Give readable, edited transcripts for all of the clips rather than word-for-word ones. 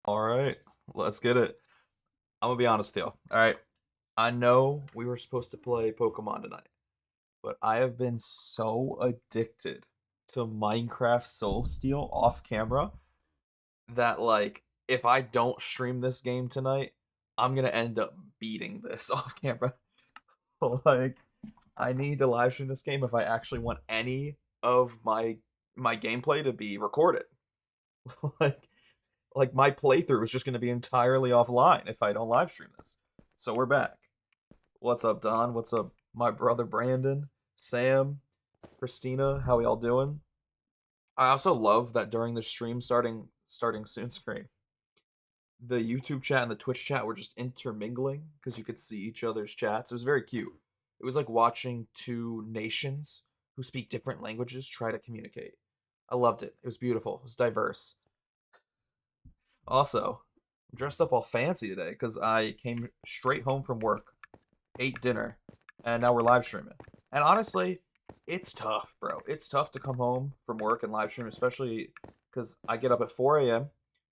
All right, let's get it. I'm gonna be honest with you. All right, I know we were supposed to play Pokemon tonight, but I have been so addicted to Minecraft Soul Steel off camera that if I don't stream this game tonight, I'm gonna end up beating this off camera. like I need to live stream this game if I actually want any of my gameplay to be recorded. like my playthrough is just going to be entirely offline if I don't live stream this. So we're back. What's up, Don? What's up, my brother Brandon, Sam, Christina? How we all doing? I also love that during the stream starting soon screen, the YouTube chat and the Twitch chat were just intermingling because you could see each other's chats. It was very cute. It was like watching two nations who speak different languages try to communicate. I loved it. It was beautiful. It was diverse. Also, I'm dressed up all fancy today because I came straight home from work, ate dinner, and now we're live streaming. And honestly, it's tough, bro. It's tough to come home from work and live stream, especially because I get up at 4 a.m.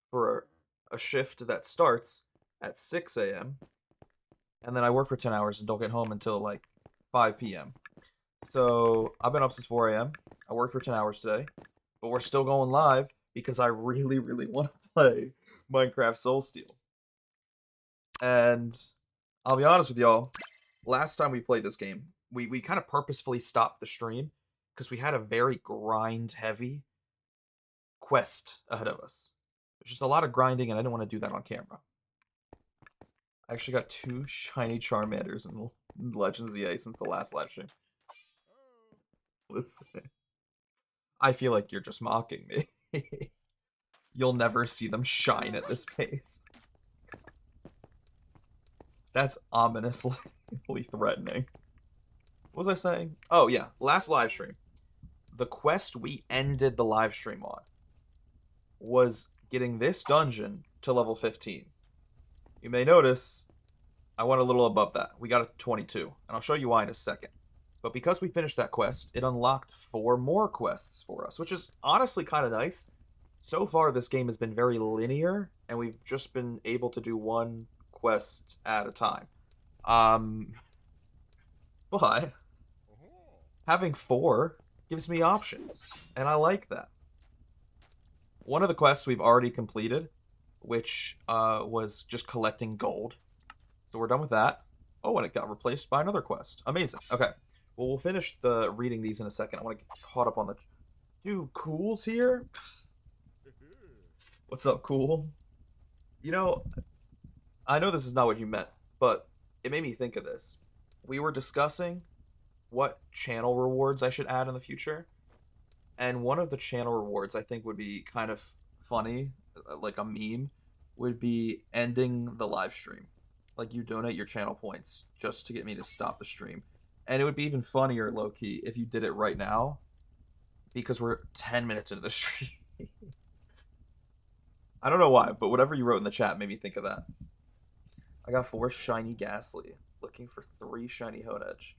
for a shift that starts at 6 a.m. and then I work for 10 hours and don't get home until like 5 p.m. So I've been up since 4 a.m. I worked for 10 hours today, but we're still going live because I really, really want to play Minecraft Soul Steel. And I'll be honest with y'all, last time we played this game, we kind of purposefully stopped the stream because we had a very grind heavy quest ahead of us. There's just a lot of grinding and I didn't want to do that on camera. I actually got 2 shiny Charmanders in Legends of EA since the last live stream. Listen, I feel like you're just mocking me. You'll never see them shine at this pace. That's ominously threatening. What was I saying? Oh, yeah. Last live stream. The quest we ended the live stream on was getting this dungeon to level 15. You may notice I went a little above that. We got a 22, and I'll show you why in a second. But because we finished that quest, it unlocked 4 more quests for us, which is honestly kind of nice. So far, this game has been very linear, and we've just been able to do one quest at a time. Um, but having 4 gives me options, and I like that. One of the quests we've already completed, which was just collecting gold. So we're done with that. Oh, and it got replaced by another quest. Amazing. Okay. Well, we'll finish the reading these in a second. I want to get caught up on the... Dude, Cool's here? What's up, Cool? You know, I know this is not what you meant, but it made me think of this. We were discussing what channel rewards I should add in the future, and one of the channel rewards I think would be kind of funny, like a meme, would be ending the live stream. Like you donate your channel points just to get me to stop the stream. And it would be even funnier, low key, if you did it right now, because we're 10 minutes into the stream. I don't know why, but whatever you wrote in the chat made me think of that. I got 4 shiny Ghastly, looking for 3 shiny Honedge.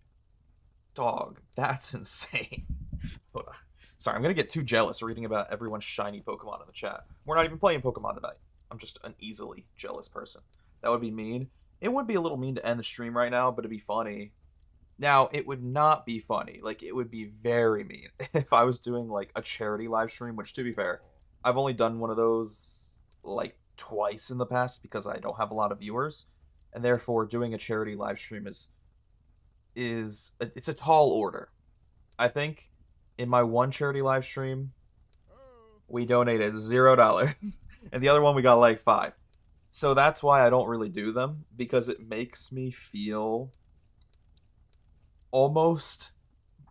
Dog, that's insane. Hold on. Sorry, I'm gonna get too jealous reading about everyone's shiny Pokemon in the chat. We're not even playing Pokemon tonight. I'm just an easily jealous person. That would be mean. It would be a little mean to end the stream right now, but it'd be funny. Now, it would not be funny. Like, it would be very mean if I was doing, like, a charity live stream, which, to be fair, I've only done one of those, like, twice in the past because I don't have a lot of viewers. And therefore, doing a charity live stream it's a tall order. I think in my one charity live stream, we donated $0, and the other one we got like 5. So that's why I don't really do them because it makes me feel almost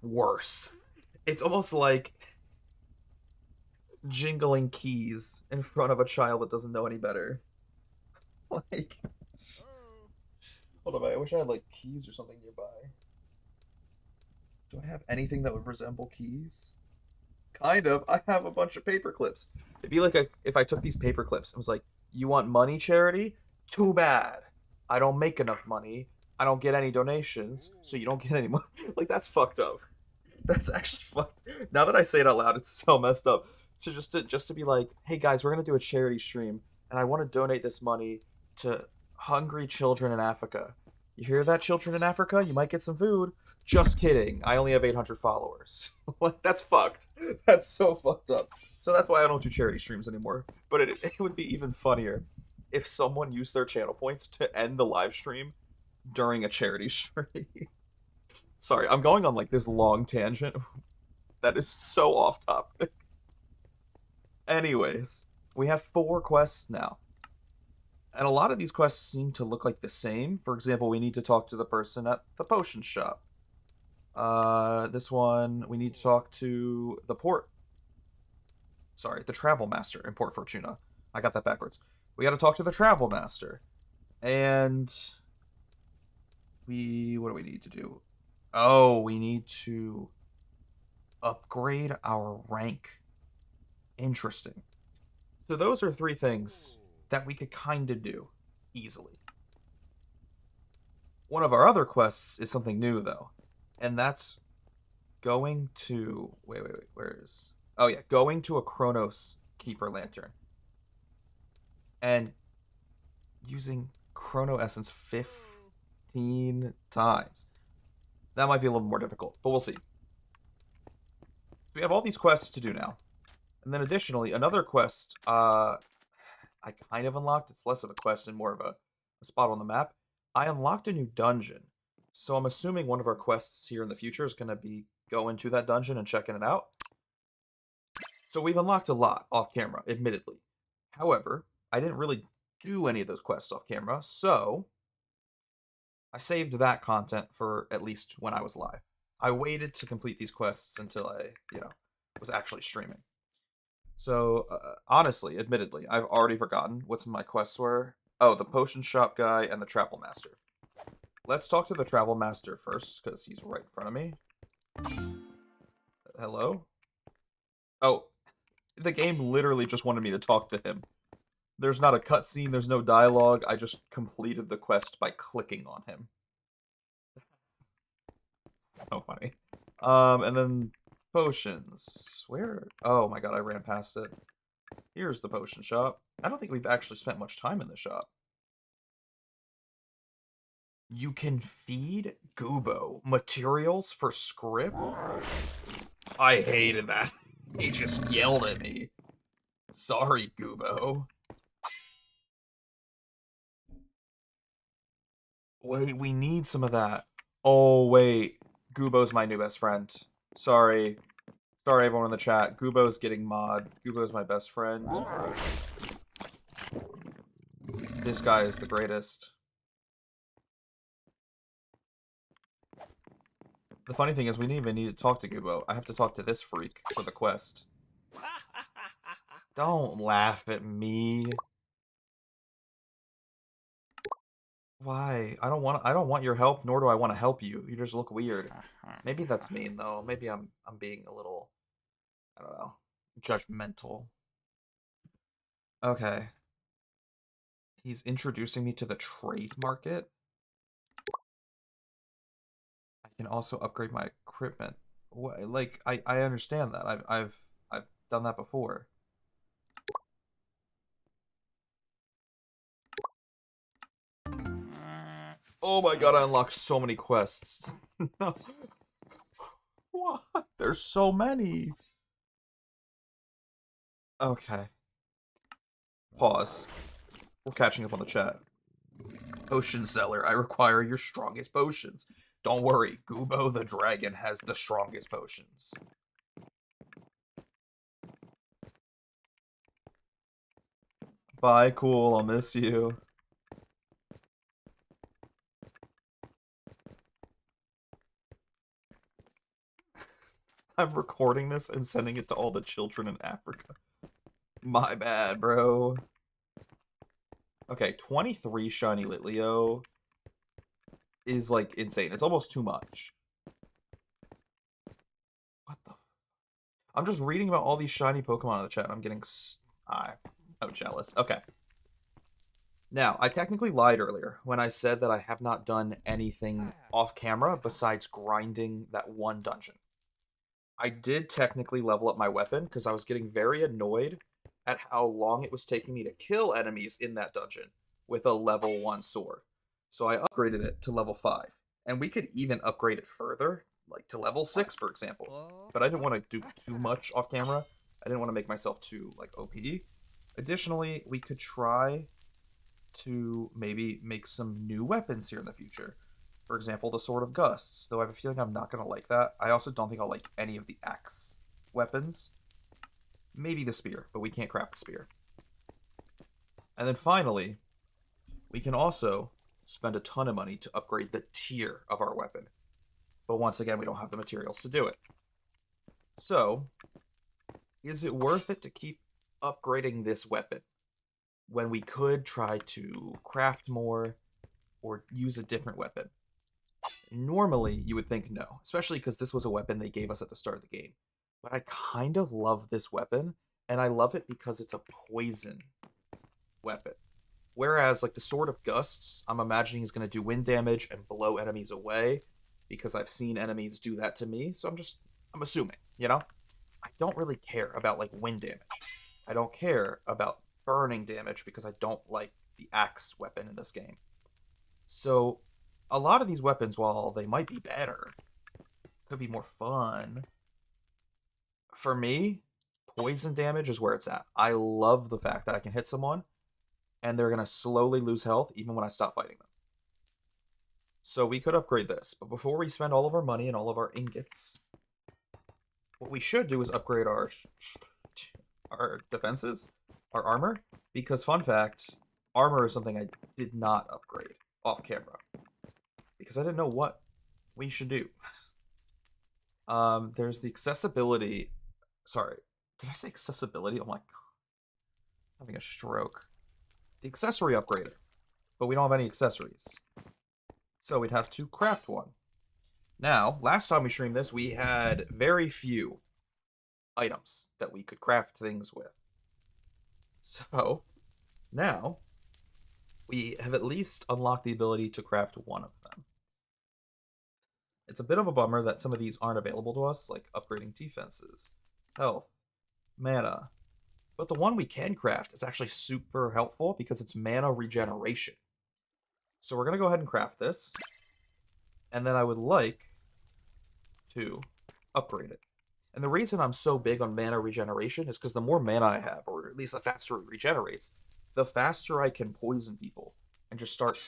worse. It's almost like jingling keys in front of a child that doesn't know any better. Like, hold on, I wish I had like keys or something nearby. Do I have anything that would resemble keys? Kind of. I have a bunch of paper clips. It'd be like if I took these paper clips and was like, "You want money, charity? Too bad. I don't make enough money. I don't get any donations, so you don't get any money." Like that's fucked up. That's actually fucked. Now that I say it out loud, it's so messed up. So just to be like, "Hey guys, we're gonna do a charity stream, and I want to donate this money to hungry children in Africa. You hear that, children in Africa? You might get some food. Just kidding. I only have 800 followers. Like, that's fucked. That's so fucked up. So that's why I don't do charity streams anymore. But it would be even funnier if someone used their channel points to end the live stream during a charity stream. Sorry, I'm going on like this long tangent that is so off topic. Anyways, we have 4 quests now. And a lot of these quests seem to look like the same. For example, we need to talk to the person at the potion shop. This one, we need to talk to the port. Sorry, the travel master in Port Fortuna. I got that backwards. We got to talk to the travel master. And what do we need to do? Oh, we need to upgrade our rank. Interesting. So those are 3 things that we could kind of do easily. One of our other quests is something new, though. And that's going to... Wait. Where is... Oh, yeah. Going to a Chronos Keeper Lantern. And using Chrono Essence 15 times. That might be a little more difficult, but we'll see. We have all these quests to do now. And then additionally, another quest I kind of unlocked. It's less of a quest and more of a spot on the map. I unlocked a new dungeon. So I'm assuming one of our quests here in the future is going to be going to that dungeon and checking it out. So we've unlocked a lot off camera, admittedly. However, I didn't really do any of those quests off camera, so I saved that content for at least when I was live. I waited to complete these quests until I, was actually streaming. So, honestly, admittedly, I've already forgotten what some of my quests were. Oh, the potion shop guy and the travel master. Let's talk to the travel master first, because he's right in front of me. Hello? Oh, the game literally just wanted me to talk to him. There's not a cutscene, there's no dialogue. I just completed the quest by clicking on him. So funny. And then potions. Where? Oh my god, I ran past it. Here's the potion shop. I don't think we've actually spent much time in the shop. You can feed Gubo materials for script? I hated that. He just yelled at me. Sorry, Gubo. Wait, we need some of that. Oh, wait. Gubo's my new best friend. Sorry. Sorry, everyone in the chat. Gubo's getting mod. Gubo's my best friend. This guy is the greatest. The funny thing is, we didn't even need to talk to Gubo. I have to talk to this freak for the quest. Don't laugh at me. Why? I don't want your help, nor do I want to help you. You just look weird. Maybe that's mean though. Maybe I'm being a little, I don't know, judgmental. Okay. He's introducing me to the trade market. I can also upgrade my equipment. What, like I understand that. I've done that before. Oh my god, I unlocked so many quests. No. What? There's so many. Okay. Pause. We're catching up on the chat. Potion seller, I require your strongest potions. Don't worry, Gubo the dragon has the strongest potions. Bye, cool, I'll miss you. I'm recording this and sending it to all the children in Africa. My bad, bro. Okay, 23 shiny Litleo is, like, insane. It's almost too much. What the... I'm just reading about all these shiny Pokemon in the chat. I'm getting... I'm jealous. Okay. Now, I technically lied earlier when I said that I have not done anything off camera besides grinding that one dungeon. I did technically level up my weapon because I was getting very annoyed at how long it was taking me to kill enemies in that dungeon with a level 1 sword. So I upgraded it to level 5. And we could even upgrade it further, like to level 6, for example. But I didn't want to do too much off camera. I didn't want to make myself too, like, OP. Additionally, we could try to maybe make some new weapons here in the future. For example, the Sword of Gusts, though I have a feeling I'm not going to like that. I also don't think I'll like any of the axe weapons. Maybe the spear, but we can't craft the spear. And then finally, we can also spend a ton of money to upgrade the tier of our weapon. But once again, we don't have the materials to do it. So, is it worth it to keep upgrading this weapon when we could try to craft more or use a different weapon? Normally, you would think no, especially because this was a weapon they gave us at the start of the game. But I kind of love this weapon, and I love it because it's a poison weapon. Whereas, like, the Sword of Gusts, I'm imagining is going to do wind damage and blow enemies away, because I've seen enemies do that to me, so I'm assuming, you know? I don't really care about, like, wind damage. I don't care about burning damage, because I don't like the axe weapon in this game. So, a lot of these weapons, while they might be better, could be more fun. For me, poison damage is where it's at. I love the fact that I can hit someone, and they're going to slowly lose health even when I stop fighting them. So we could upgrade this, but before we spend all of our money and all of our ingots, what we should do is upgrade our defenses, our armor, because fun fact, armor is something I did not upgrade off camera because I didn't know what we should do. There's the accessibility. Sorry, did I say accessibility? I'm like having a stroke. The accessory upgrader, but we don't have any accessories. So we'd have to craft one. Now, last time we streamed this, we had very few items that we could craft things with. So, now, we have at least unlocked the ability to craft one of them. It's a bit of a bummer that some of these aren't available to us, like upgrading defenses, health, mana. But the one we can craft is actually super helpful because it's mana regeneration. So we're going to go ahead and craft this. And then I would like to upgrade it. And the reason I'm so big on mana regeneration is because the more mana I have, or at least the faster it regenerates, the faster I can poison people and just start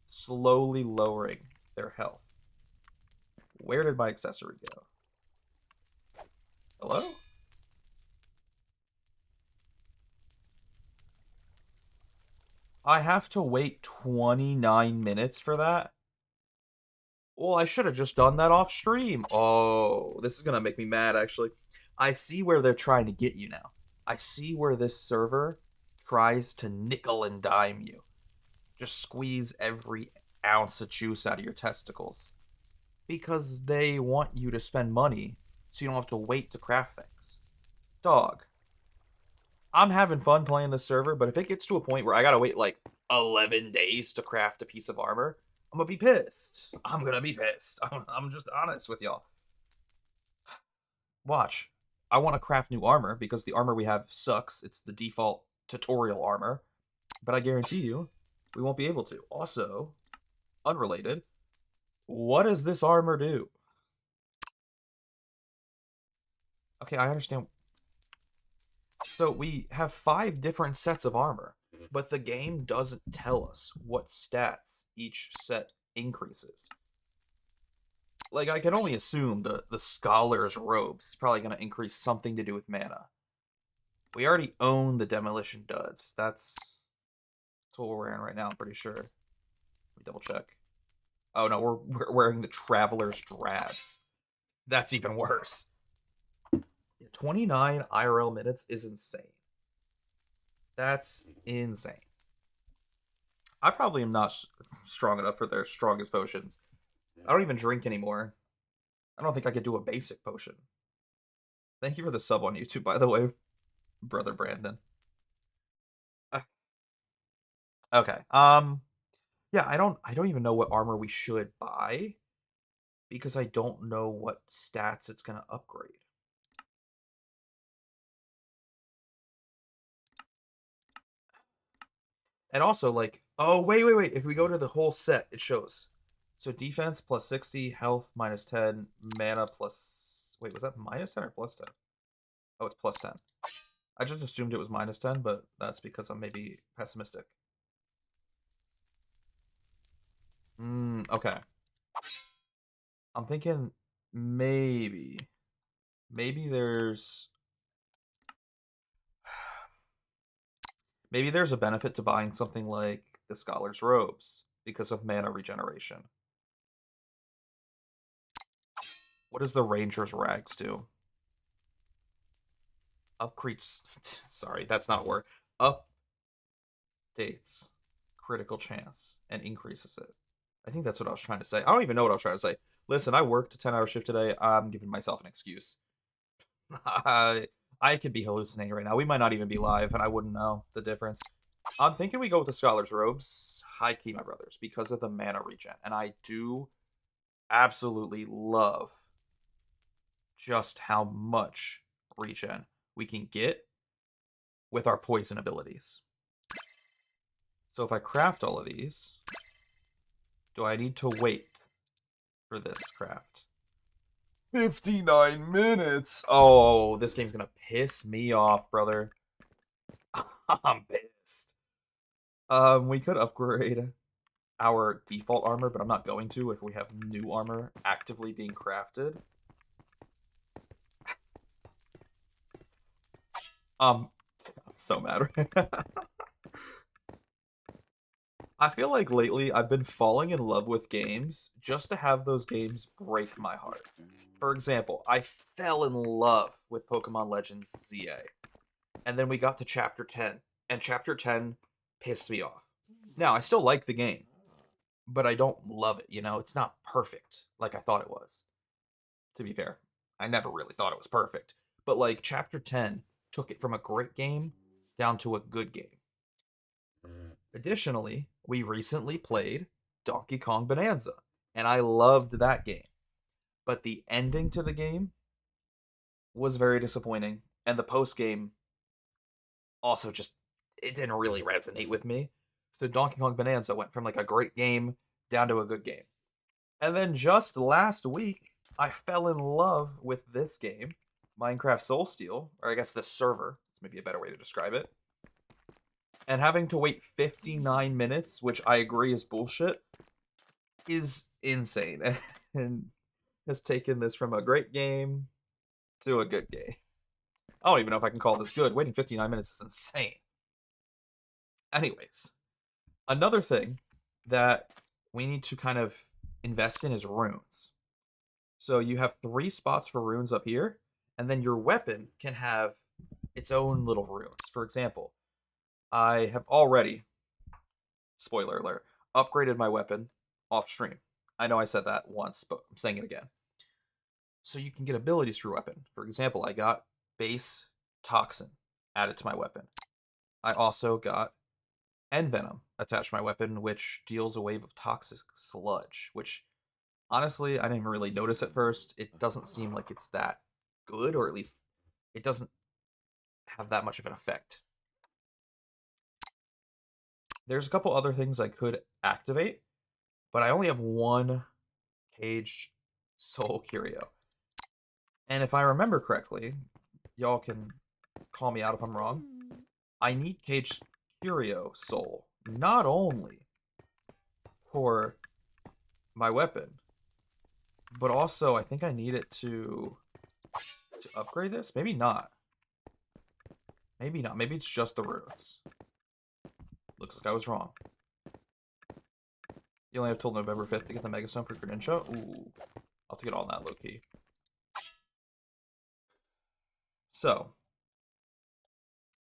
slowly lowering their health. Where did my accessory go? Hello? I have to wait 29 minutes for that? Well, I should have just done that off stream. Oh, this is going to make me mad, actually. I see where they're trying to get you now. I see where this server tries to nickel and dime you. Just squeeze every ounce of juice out of your testicles. Because they want you to spend money so you don't have to wait to craft things. Dog. I'm having fun playing this server, but if it gets to a point where I gotta wait like 11 days to craft a piece of armor, I'm gonna be pissed. I'm gonna be pissed. I'm just honest with y'all. Watch. I want to craft new armor because the armor we have sucks. It's the default tutorial armor. But I guarantee you, we won't be able to. Also, unrelated, what does this armor do? Okay, I understand. So we have 5 different sets of armor, but the game doesn't tell us what stats each set increases. Like, I can only assume the Scholar's Robes is probably going to increase something to do with mana. We already own the Demolition Duds. That's what we're wearing right now, I'm pretty sure. Let me double check. Oh, no, we're wearing the Traveler's Drabs. That's even worse. 29 IRL minutes is insane. That's insane. I probably am not strong enough for their strongest potions. I don't even drink anymore. I don't think I could do a basic potion. Thank you for the sub on YouTube, by the way, brother Brandon. Okay. Yeah, I don't even know what armor we should buy because I don't know what stats it's gonna upgrade. And also, like, oh, wait. If we go to the whole set, it shows. So defense plus 60, health minus 10, mana plus. Wait, was that minus 10 or plus 10? Oh, it's plus 10. I just assumed it was minus 10, but that's because I'm maybe pessimistic. Okay. I'm thinking maybe. Maybe there's. Maybe there's a benefit to buying something like the Scholar's Robes because of mana regeneration. What does the Ranger's Rags do? Upgrades. Sorry, that's not a word. Updates critical chance and increases it. I think that's what I was trying to say. I don't even know what I was trying to say. Listen, I worked a 10-hour shift today. I'm giving myself an excuse. I could be hallucinating right now. We might not even be live, and I wouldn't know the difference. I'm thinking we go with the Scholar's Robes, high key, my brothers, because of the mana regen. And I do absolutely love just how much regen we can get with our poison abilities. So if I craft all of these, do I need to wait for this craft? 59 minutes. Oh, this game's gonna piss me off, brother. I'm pissed. We could upgrade our default armor, but I'm not going to if we have new armor actively being crafted. I'm so mad. I feel like lately I've been falling in love with games just to have those games break my heart. For example, I fell in love with Pokemon Legends ZA. And then we got to Chapter 10, and Chapter 10 pissed me off. Now, I still like the game, but I don't love it, you know? It's not perfect like I thought it was. To be fair, I never really thought it was perfect. But, like, Chapter 10 took it from a great game down to a good game. Additionally, we recently played Donkey Kong Bonanza, and I loved that game. But the ending to the game was very disappointing, and the post game also just it didn't really resonate with me. So Donkey Kong Bonanza went from like a great game down to a good game. And then just last week, I fell in love with this game, Minecraft Soulsteel, or I guess the server. It's maybe a better way to describe it. And having to wait 59 minutes, which I agree is bullshit, is insane. And has taken this from a great game to a good game. I don't even know if I can call this good. Waiting 59 minutes is insane. Anyways, another thing that we need to kind of invest in is runes. So you have 3 spots for runes up here, and then your weapon can have its own little runes. For example, I have already, spoiler alert, upgraded my weapon off stream. I know I said that once, but I'm saying it again. So you can get abilities for your weapon. For example, I got base toxin added to my weapon. I also got Envenom attached to my weapon, which deals a wave of toxic sludge, which honestly I didn't really notice at first. It doesn't seem like it's that good, or at least it doesn't have that much of an effect. There's a couple other things I could activate, but I only have one Caged Soul Curio. And if I remember correctly, y'all can call me out if I'm wrong, I need Caged Curio Soul not only for my weapon, but also I think I need it to upgrade this. Maybe not. Maybe not. Maybe it's just the runes. Looks like I was wrong. You only have till November 5th to get the Megastone for Greninja? Ooh. I'll take it all that low-key. So,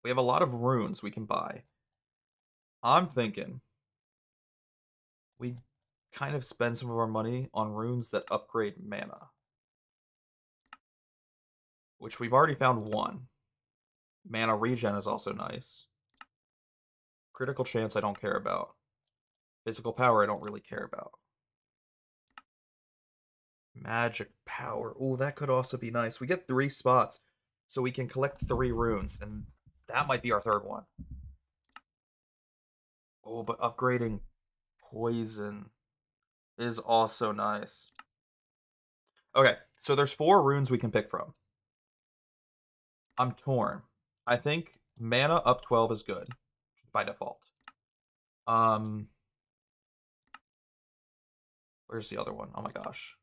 we have a lot of runes we can buy. I'm thinking we kind of spend some of our money on runes that upgrade mana. Which we've already found one. Mana regen is also nice. Critical chance I don't care about. Physical power I don't really care about. Magic power. Ooh, that could also be nice. We get 3 spots, so we can collect 3 runes, and that might be our 3rd one. Oh, but upgrading poison is also nice. Okay, so there's 4 runes we can pick from. I'm torn. I think mana up 12 is good by default. Um, where's the other one? Oh my gosh.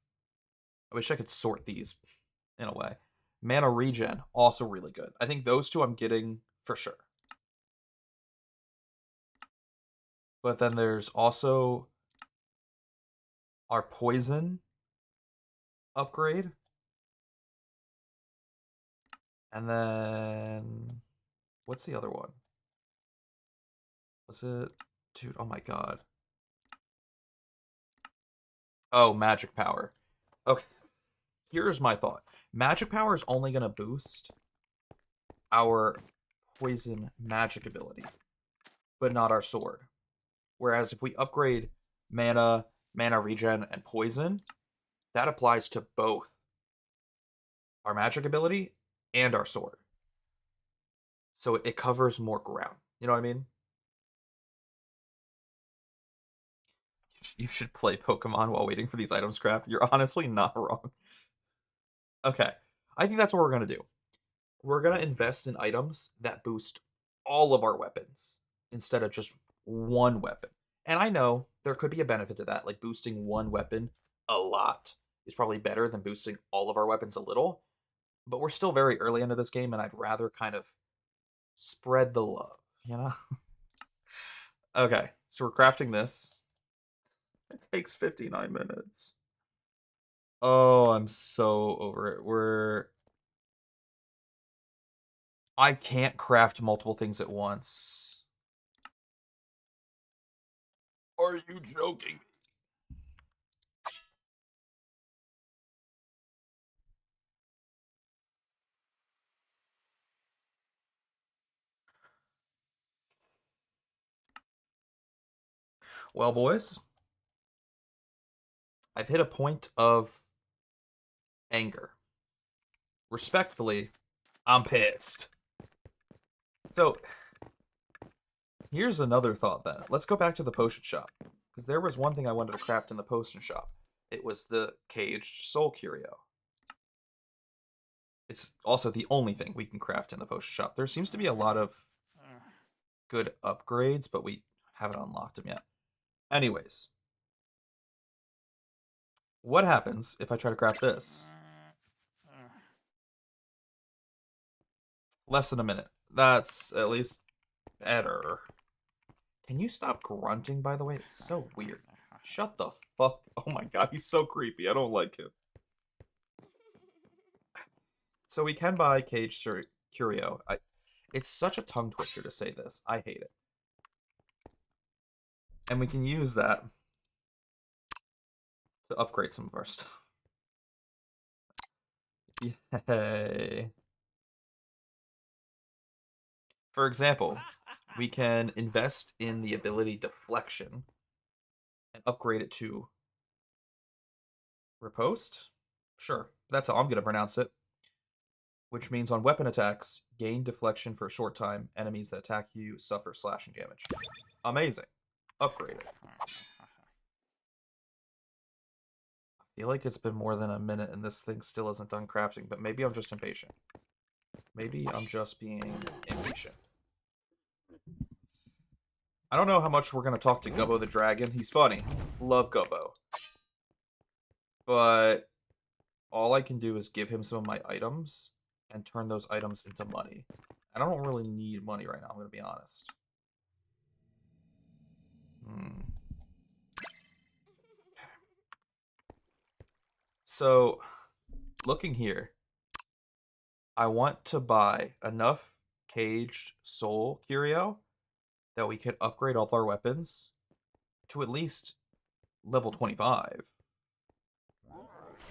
I wish I could sort these in a way. Mana regen, also really good. I think those two I'm getting for sure. But then there's also our poison upgrade. And then what's the other one? Was it? Dude, oh my god. Oh, magic power. Okay. Here's my thought. Magic power is only going to boost our poison magic ability, but not our sword. Whereas if we upgrade mana, mana regen, and poison, that applies to both our magic ability and our sword. So it covers more ground. You know what I mean? You should play Pokemon while waiting for these items craft. You're honestly not wrong. Okay. I think that's what we're going to do. We're going to invest in items that boost all of our weapons instead of just one weapon. And I know there could be a benefit to that, like boosting one weapon a lot is probably better than boosting all of our weapons a little, but we're still very early into this game and I'd rather kind of spread the love, you know? Okay, so we're crafting this. It takes 59 minutes. Oh, I'm so over it. I can't craft multiple things at once. Are you joking? Well, boys, I've hit a point of anger. Respectfully, I'm pissed. So, here's another thought then. Let's go back to the potion shop. Because there was one thing I wanted to craft in the potion shop. It was the caged soul curio. It's also the only thing we can craft in the potion shop. There seems to be a lot of good upgrades, but we haven't unlocked them yet. Anyways, what happens if I try to craft this? Less than a minute. That's at least better. Can you stop grunting, by the way? It's so weird. Shut the fuck. Oh my god, he's so creepy. I don't like him. So we can buy Cage Curio. It's such a tongue twister to say this. I hate it. And we can use that to upgrade some of our stuff. Yay. For example, we can invest in the ability Deflection and upgrade it to Riposte? Sure, that's how I'm going to pronounce it. Which means on weapon attacks, gain deflection for a short time. Enemies that attack you suffer slashing damage. Amazing. Upgrade it. I feel like it's been more than a minute and this thing still isn't done crafting, but maybe I'm just impatient. Maybe I'm just being impatient. I don't know how much we're going to talk to Gubbo the Dragon. He's funny. Love Gubbo. But all I can do is give him some of my items and turn those items into money. I don't really need money right now, I'm going to be honest. So, looking here, I want to buy enough caged soul curio that we can upgrade all of our weapons to at least level 25.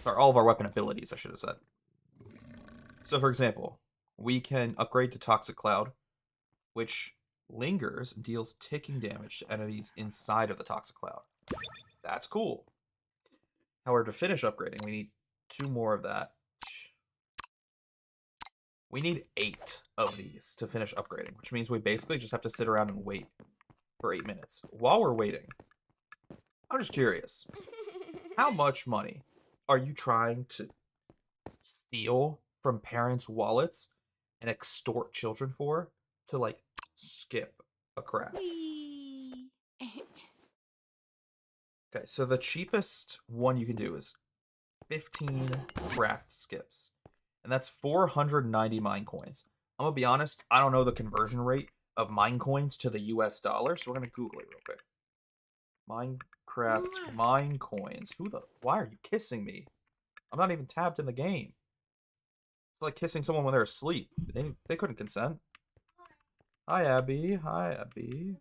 Or all of our weapon abilities, I should have said. So, for example, we can upgrade to Toxic Cloud, which lingers and deals ticking damage to enemies inside of the Toxic Cloud. That's cool. However, to finish upgrading, we need 2 more of that. We need 8 of these to finish upgrading, which means we basically just have to sit around and wait for 8 minutes. While we're waiting, I'm just curious. How much money are you trying to steal from parents' wallets and extort children for to, like, skip a craft? Wee. Okay, so the cheapest one you can do is 15 craft skips. And that's 490 mine coins. I'm gonna be honest, I don't know the conversion rate of mine coins to the US dollar, so we're gonna Google it real quick. Minecraft mine coins. Why are you kissing me? I'm not even tabbed in the game. It's like kissing someone when they're asleep. They couldn't consent. Hi Abby. Hi Abby.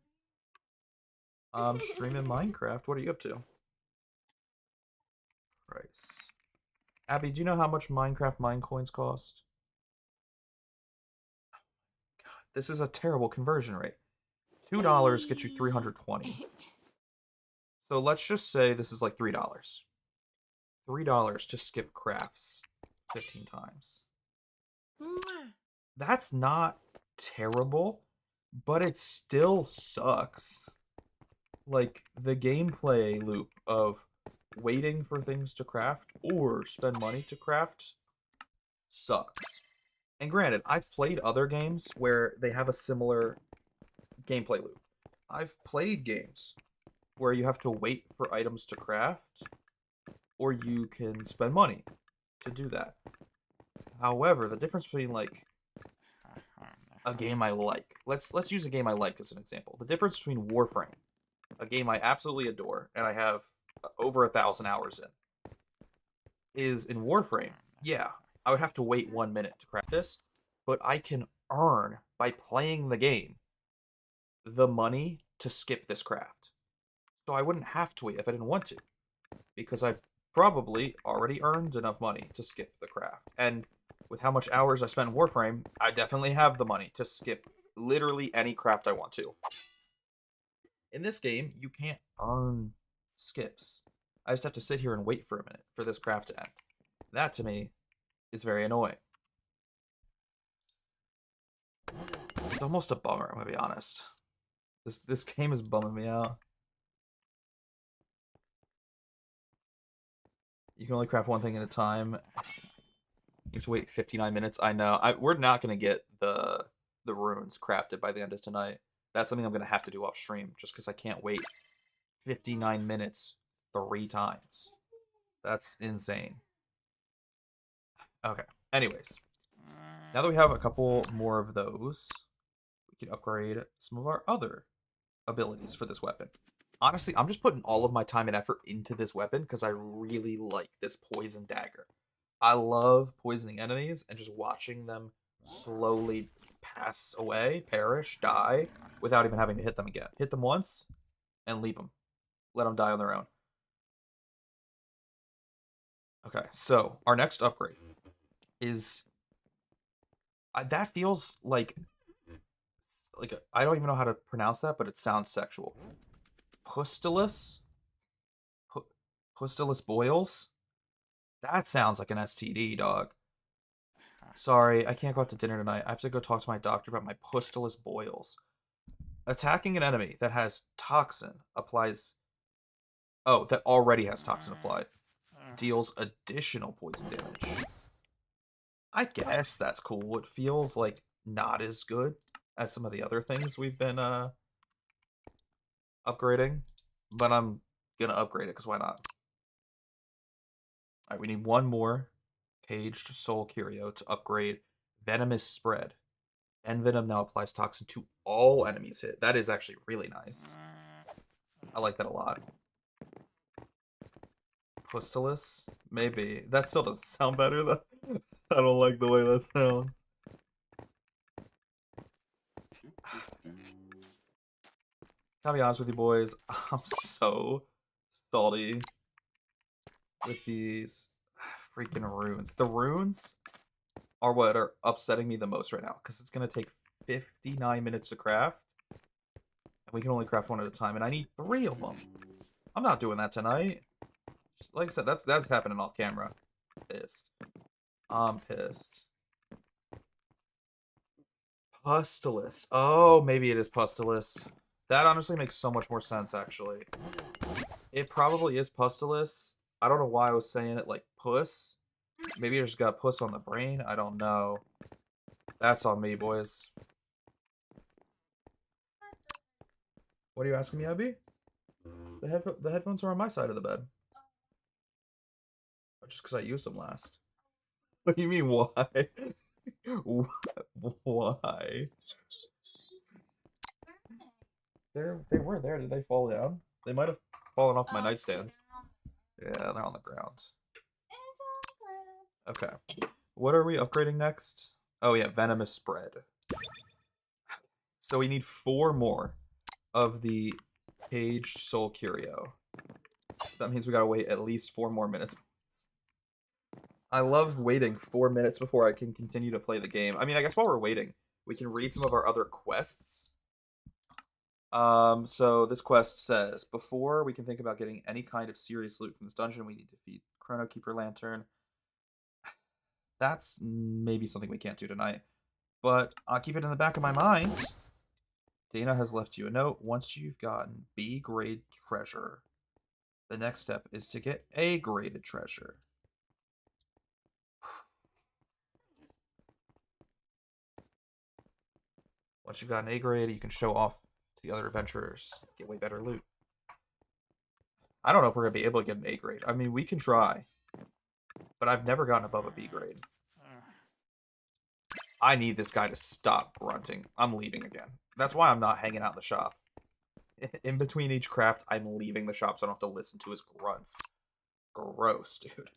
I'm streaming Minecraft. What are you up to? Price. Abby, do you know how much Minecraft mine coins cost? God, this is a terrible conversion rate. $2 gets you 320. So let's just say this is like $3. $3 to skip crafts 15 times. That's not terrible, but it still sucks. Like, the gameplay loop of waiting for things to craft or spend money to craft sucks. And granted, I've played other games where they have a similar gameplay loop. I've played games where you have to wait for items to craft, or you can spend money to do that. However, the difference between, like, a game I like, let's use a game I like as an example. The difference between Warframe, a game I absolutely adore and I have over 1,000 hours in, is in Warframe. Yeah, I would have to wait 1 minute to craft this, but I can earn by playing the game the money to skip this craft. So I wouldn't have to wait if I didn't want to, because I've probably already earned enough money to skip the craft. And with how much hours I spent in Warframe, I definitely have the money to skip literally any craft I want to. In this game, you can't earn skips. I just have to sit here and wait for a minute for this craft to end. That, to me, is very annoying. It's almost a bummer, I'm gonna be honest. This game is bumming me out. You can only craft one thing at a time. You have to wait 59 minutes. I know. We're not gonna get the runes crafted by the end of tonight. That's something I'm gonna have to do off stream, just because I can't wait 59 minutes 3 times. That's insane. Okay. Anyways, now that we have a couple more of those, we can upgrade some of our other abilities for this weapon. Honestly, I'm just putting all of my time and effort into this weapon because I really like this poison dagger. I love poisoning enemies and just watching them slowly pass away, perish, die, without even having to hit them again. Hit them once and leave them. Let them die on their own. Okay, so our next upgrade is... that feels like I don't even know how to pronounce that, but it sounds sexual. Pustulus? Pustulus boils? That sounds like an STD, dog. Sorry, I can't go out to dinner tonight. I have to go talk to my doctor about my pustulus boils. Attacking an enemy that has toxin applies... Oh, that already has toxin applied. Deals additional poison damage. I guess that's cool. It feels like not as good as some of the other things we've been upgrading, but I'm gonna upgrade it because why not? All right, we need one more Caged Soul Curio to upgrade Venomous Spread. Envenom now applies toxin to all enemies hit. That is actually really nice. I like that a lot. Pustulus? Maybe. That still doesn't sound better though. I don't like the way that sounds. I'll be honest with you boys, I'm so salty with these freaking runes. The runes are what are upsetting me the most right now, because it's going to take 59 minutes to craft, and we can only craft one at a time, and I need 3 of them. I'm not doing that tonight. Like I said, that's happening off camera. Pissed. I'm pissed. Pustulus. Oh, maybe it is Pustulus. That honestly makes so much more sense, actually. It probably is Pustilus. I don't know why I was saying it like puss. Maybe I just got puss on the brain. I don't know. That's on me, boys. What are you asking me, Abby? The headphones are on my side of the bed. Just because I used them last. What do you mean, why? Why? They were there. Did they fall down? They might have fallen off my nightstand. Yeah, they're on the ground. Okay. What are we upgrading next? Oh yeah, venomous spread. So we need 4 more of the caged soul curio. That means we gotta wait at least 4 more minutes. I love waiting 4 minutes before I can continue to play the game. I mean, I guess while we're waiting, we can read some of our other quests. So this quest says, before we can think about getting any kind of serious loot from this dungeon, we need to feed Chrono Keeper Lantern. That's maybe something we can't do tonight, but I'll keep it in the back of my mind. Dana has left you a note. Once you've gotten B grade treasure, the next step is to get A graded treasure. Once you've got an A grade, you can show off to the other adventurers, get way better loot. I don't know if we're gonna be able to get an A grade. I mean, we can try, but I've never gotten above a B grade. I need this guy to stop grunting. I'm leaving again. That's why I'm not hanging out in the shop. In between each craft, I'm leaving the shop so I don't have to listen to his grunts. Gross, dude.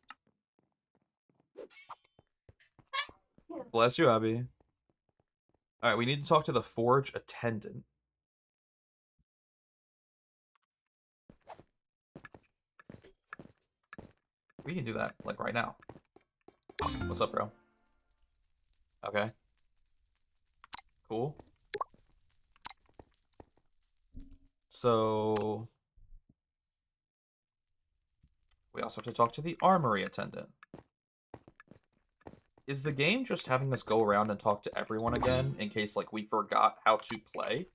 Bless you, Abby. Alright, we need to talk to the forge attendant. We can do that, like, right now. What's up, bro? Okay. Cool. So... we also have to talk to the armory attendant. Is the game just having us go around and talk to everyone again in case, like, we forgot how to play?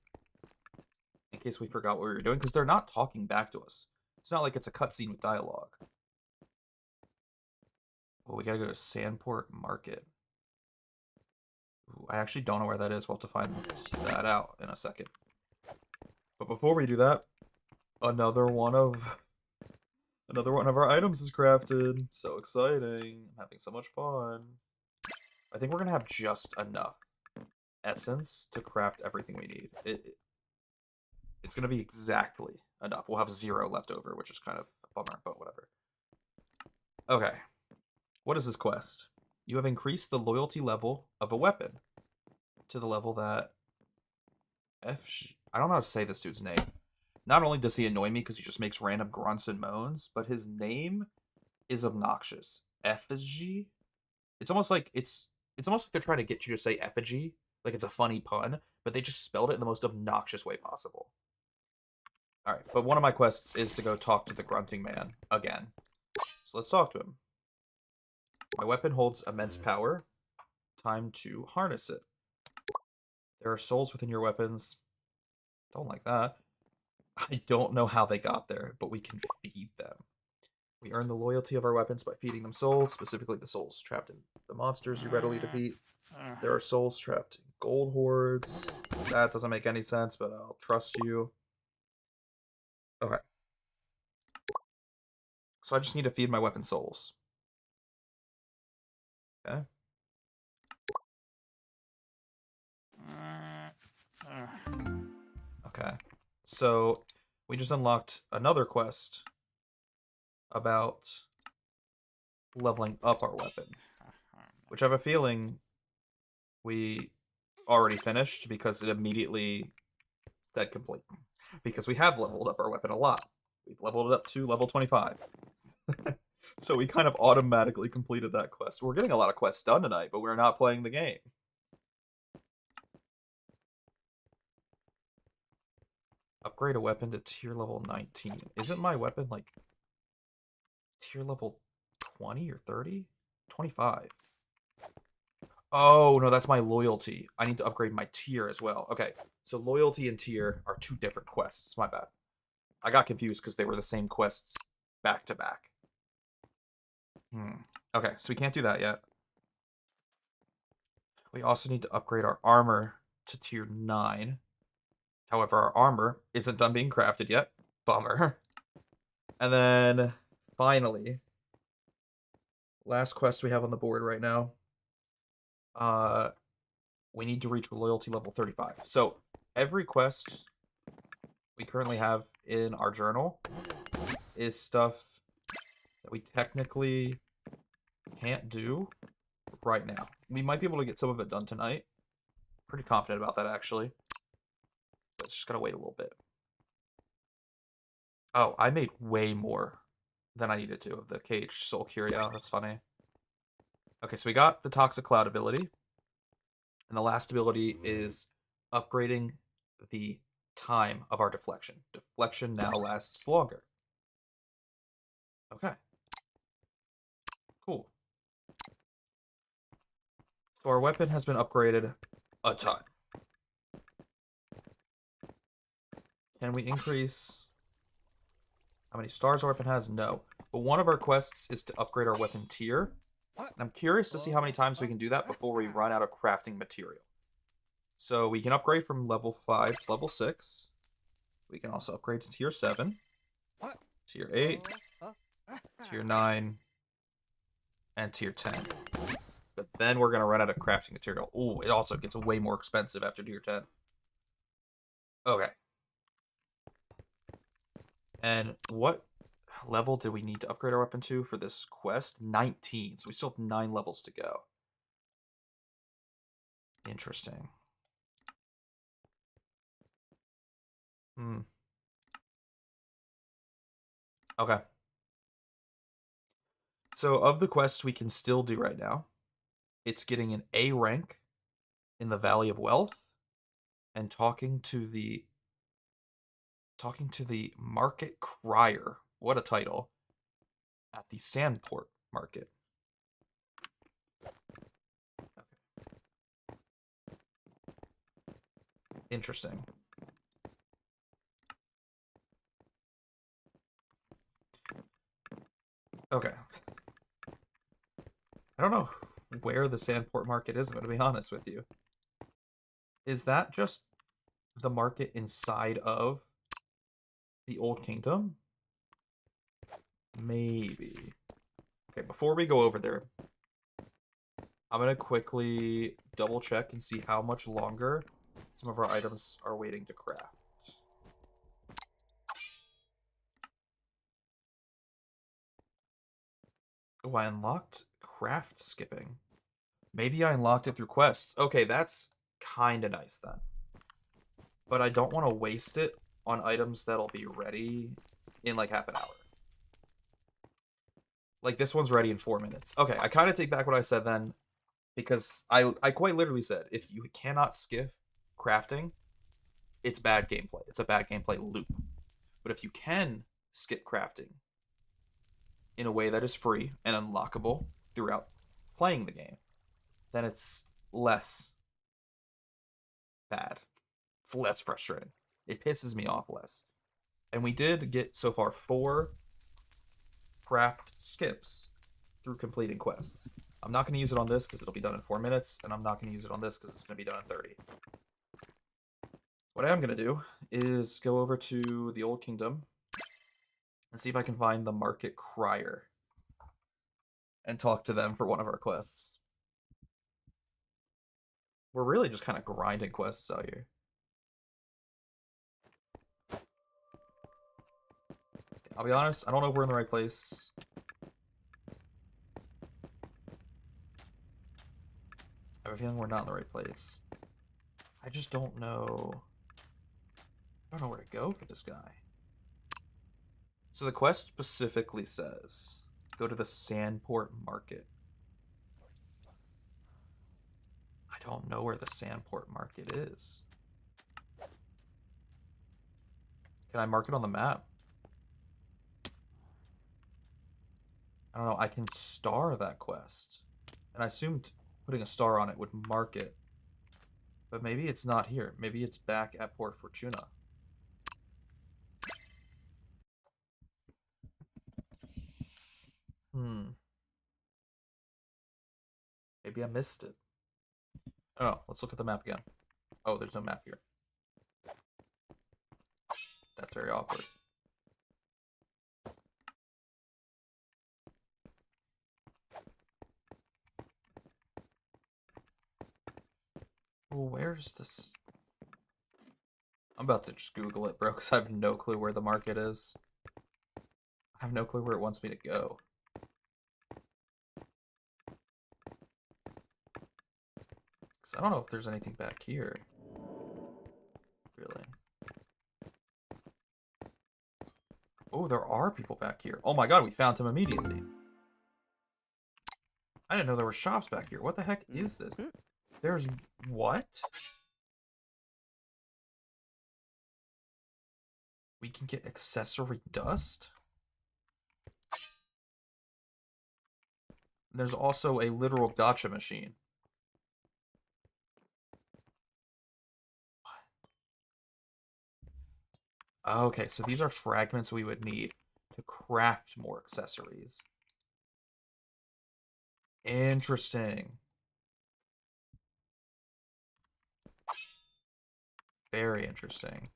In case we forgot what we were doing? Because they're not talking back to us. It's not like it's a cutscene with dialogue. Oh, we gotta go to Sandport Market. Ooh, I actually don't know where that is. We'll have to find that out in a second. But before we do that, another one of our items is crafted. So exciting. I'm having so much fun. I think we're gonna have just enough essence to craft everything we need. It's gonna be exactly enough. We'll have 0 left over, which is kind of a bummer, but whatever. Okay. What is this quest? You have increased the loyalty level of a weapon to the level that I don't know how to say this dude's name. Not only does he annoy me because he just makes random grunts and moans, but his name is obnoxious. Effigy? It's almost like they're trying to get you to say effigy, like it's a funny pun, but they just spelled it in the most obnoxious way possible. Alright, but one of my quests is to go talk to the grunting man again. So let's talk to him. My weapon holds immense power. Time to harness it. There are souls within your weapons. Don't like that. I don't know how they got there, but we can feed them. We earn the loyalty of our weapons by feeding them souls, specifically the souls trapped in the monsters you readily defeat. There are souls trapped in gold hoards. That doesn't make any sense, but I'll trust you. Okay. So I just need to feed my weapon souls. Okay. Okay. So we just unlocked another quest about leveling up our weapon, which I have a feeling we already finished because it immediately said complete. Because we have leveled up our weapon a lot. We've leveled it up to level 25. So we kind of automatically completed that quest. We're getting a lot of quests done tonight, but we're not playing the game. Upgrade a weapon to tier level 19. Isn't my weapon like tier level 20 or 30? 25. Oh, no, that's my loyalty. I need to upgrade my tier as well. Okay, so loyalty and tier are two different quests. My bad. I got confused because they were the same quests back to back. Okay, so we can't do that yet. We also need to upgrade our armor to tier 9. However, our armor isn't done being crafted yet. Bummer. And then, finally, last quest we have on the board right now. We need to reach loyalty level 35. So, every quest we currently have in our journal is stuff that we technically can't do right now. We might be able to get some of it done tonight. Pretty confident about that, actually. But it's just gotta wait a little bit. Oh, I made way more than I needed to of the Cage Soul Curio. That's funny. Okay, so we got the Toxic Cloud ability. And the last ability is upgrading the time of our deflection. Deflection now lasts longer. Okay. Cool. So our weapon has been upgraded a ton. Can we increase how many stars our weapon has? No. But one of our quests is to upgrade our weapon tier. And I'm curious to see how many times we can do that before we run out of crafting material. So we can upgrade from level 5 to level 6. We can also upgrade to tier 7, tier 8, tier 9, and tier 10. But then we're going to run out of crafting material. Ooh, it also gets way more expensive after tier 10. Okay. And what level did we need to upgrade our weapon to for this quest? 19. So we still have 9 levels to go. Interesting. Okay. So of the quests we can still do right now, it's getting an A rank in the Valley of Wealth and talking to the market crier. What a title. At the Sandport Market. Interesting. Okay. I don't know where the Sandport Market is, I'm going to be honest with you. Is that just the market inside of the Old Kingdom? Maybe. Okay, before we go over there, I'm going to quickly double check and see how much longer some of our items are waiting to craft. Oh, I unlocked craft skipping. Maybe I unlocked it through quests. Okay, that's kind of nice then. But I don't want to waste it on items that'll be ready in like half an hour. Like this one's ready in 4 minutes. Okay, I kind of take back what I said then, because I quite literally said if you cannot skip crafting, it's bad gameplay. It's a bad gameplay loop. But if you can skip crafting in a way that is free and unlockable throughout playing the game, then it's less bad. It's less frustrating. It pisses me off less. And we did get so far 4 craft skips through completing quests. I'm not going to use it on this because it'll be done in 4 minutes, and I'm not going to use it on this because it's going to be done in 30. What I am going to do is go over to the Old Kingdom and see if I can find the Market Crier and talk to them for one of our quests. We're really just kind of grinding quests out here. I'll be honest, I don't know if we're in the right place. I have a feeling we're not in the right place. I just don't know. I don't know where to go for this guy. So the quest specifically says, go to the Sandport Market. I don't know where the Sandport Market is. Can I mark it on the map? I don't know. I can star that quest. And I assumed putting a star on it would mark it. But maybe it's not here. Maybe it's back at Port Fortuna. Maybe I missed it. Oh, let's look at the map again. Oh, there's no map here. That's very awkward. Well, where's this? I'm about to just Google it, bro, because I have no clue where the market is. I have no clue where it wants me to go. Because I don't know if there's anything back here. Really. Oh, there are people back here. Oh my god, we found him immediately. I didn't know there were shops back here. What the heck is this? There's what? We can get accessory dust? There's also a literal gacha machine. What? Okay, so these are fragments we would need to craft more accessories. Interesting. Very interesting.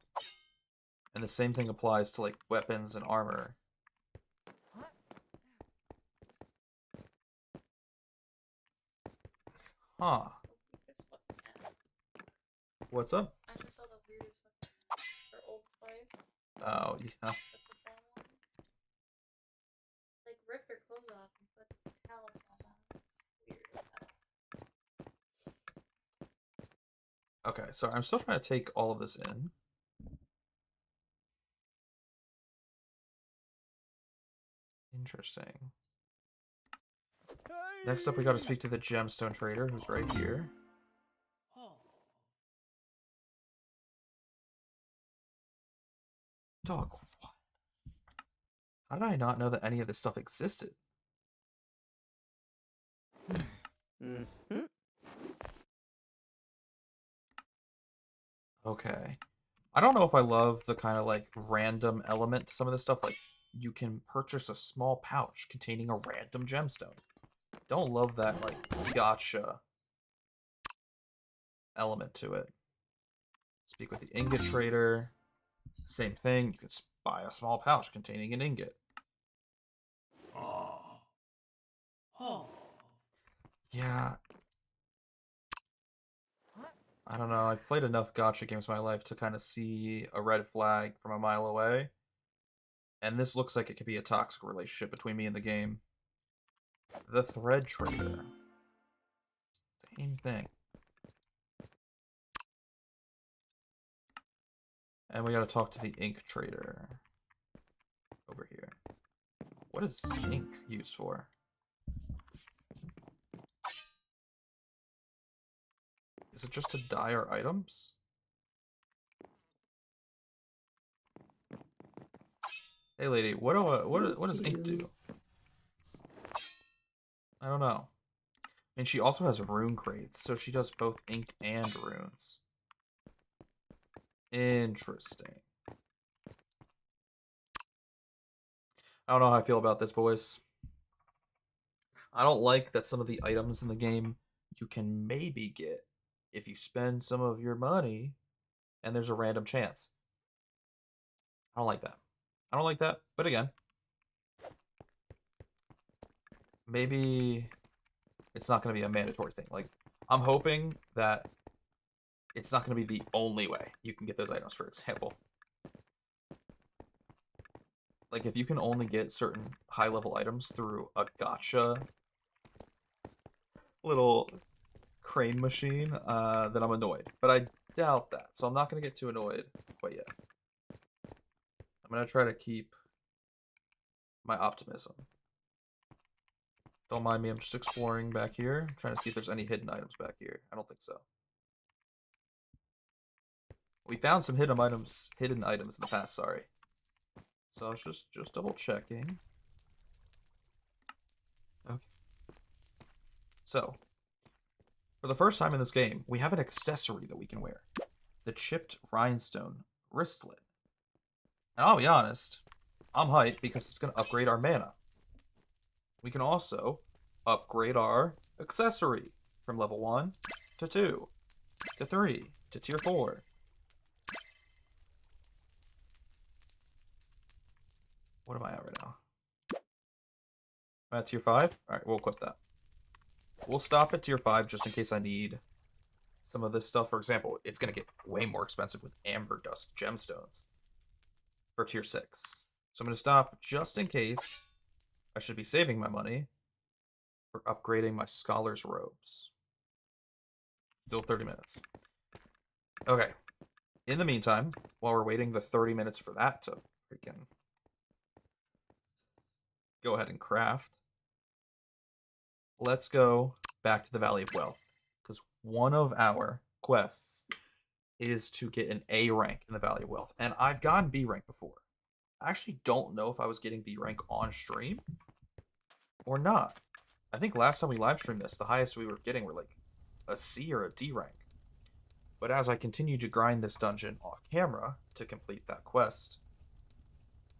And the same thing applies to, like, weapons and armor. Huh. What's up? I just saw the weirdest for Old Spice. Oh, yeah. Like, rip their clothes off and put pallets on them. Weird. Okay, so I'm still trying to take all of this in. Interesting. Next up, we got to speak to the gemstone trader, who's right here. Dog, what? How did I not know that any of this stuff existed? Okay. I don't know if I love the kind of, like, random element to some of this stuff. Like, you can purchase a small pouch containing a random gemstone. Don't love that, like, gotcha element to it. Speak with the ingot trader. Same thing. You can buy a small pouch containing an ingot. Yeah. I don't know. I've played enough gacha games in my life to kind of see a red flag from a mile away. And this looks like it could be a toxic relationship between me and the game. The thread trader. Same thing. And we gotta talk to the ink trader. Over here. What is ink used for? Is it just to dye our items? Hey lady, what does ink do? I don't know. And she also has rune crates, so she does both ink and runes. Interesting. I don't know how I feel about this, boys. I don't like that some of the items in the game you can maybe get if you spend some of your money and there's a random chance. I don't like that. I don't like that, but again, maybe it's not going to be a mandatory thing. Like, I'm hoping that it's not going to be the only way you can get those items, for example. Like, if you can only get certain high-level items through a gacha little crane machine, then I'm annoyed. But I doubt that, so I'm not going to get too annoyed quite yet. I'm going to try to keep my optimism. Don't mind me, I'm just exploring back here, trying to see if there's any hidden items back here. I don't think so. We found some hidden items in the past, sorry. So I was just double checking. Okay. So, For the first time in this game, we have an accessory that we can wear. The chipped rhinestone wristlet. And I'll be honest, I'm hyped because it's going to upgrade our mana. We can also upgrade our accessory from level 1 to 2 to 3 to tier 4. What am I at right now? I'm at tier 5? Alright, we'll equip that. We'll stop at tier 5 just in case I need some of this stuff. For example, it's going to get way more expensive with Amber Dust gemstones for tier 6. So I'm going to stop just in case. I should be saving my money for upgrading my Scholar's Robes. Still 30 minutes. Okay. In the meantime, while we're waiting the 30 minutes for that to freaking go ahead and craft, let's go back to the Valley of Wealth. Because one of our quests is to get an A rank in the Valley of Wealth. And I've gotten B rank before. I actually don't know if I was getting B rank on stream or not. I think last time we live streamed this, the highest we were getting were like a C or a D rank. But as I continued to grind this dungeon off camera to complete that quest,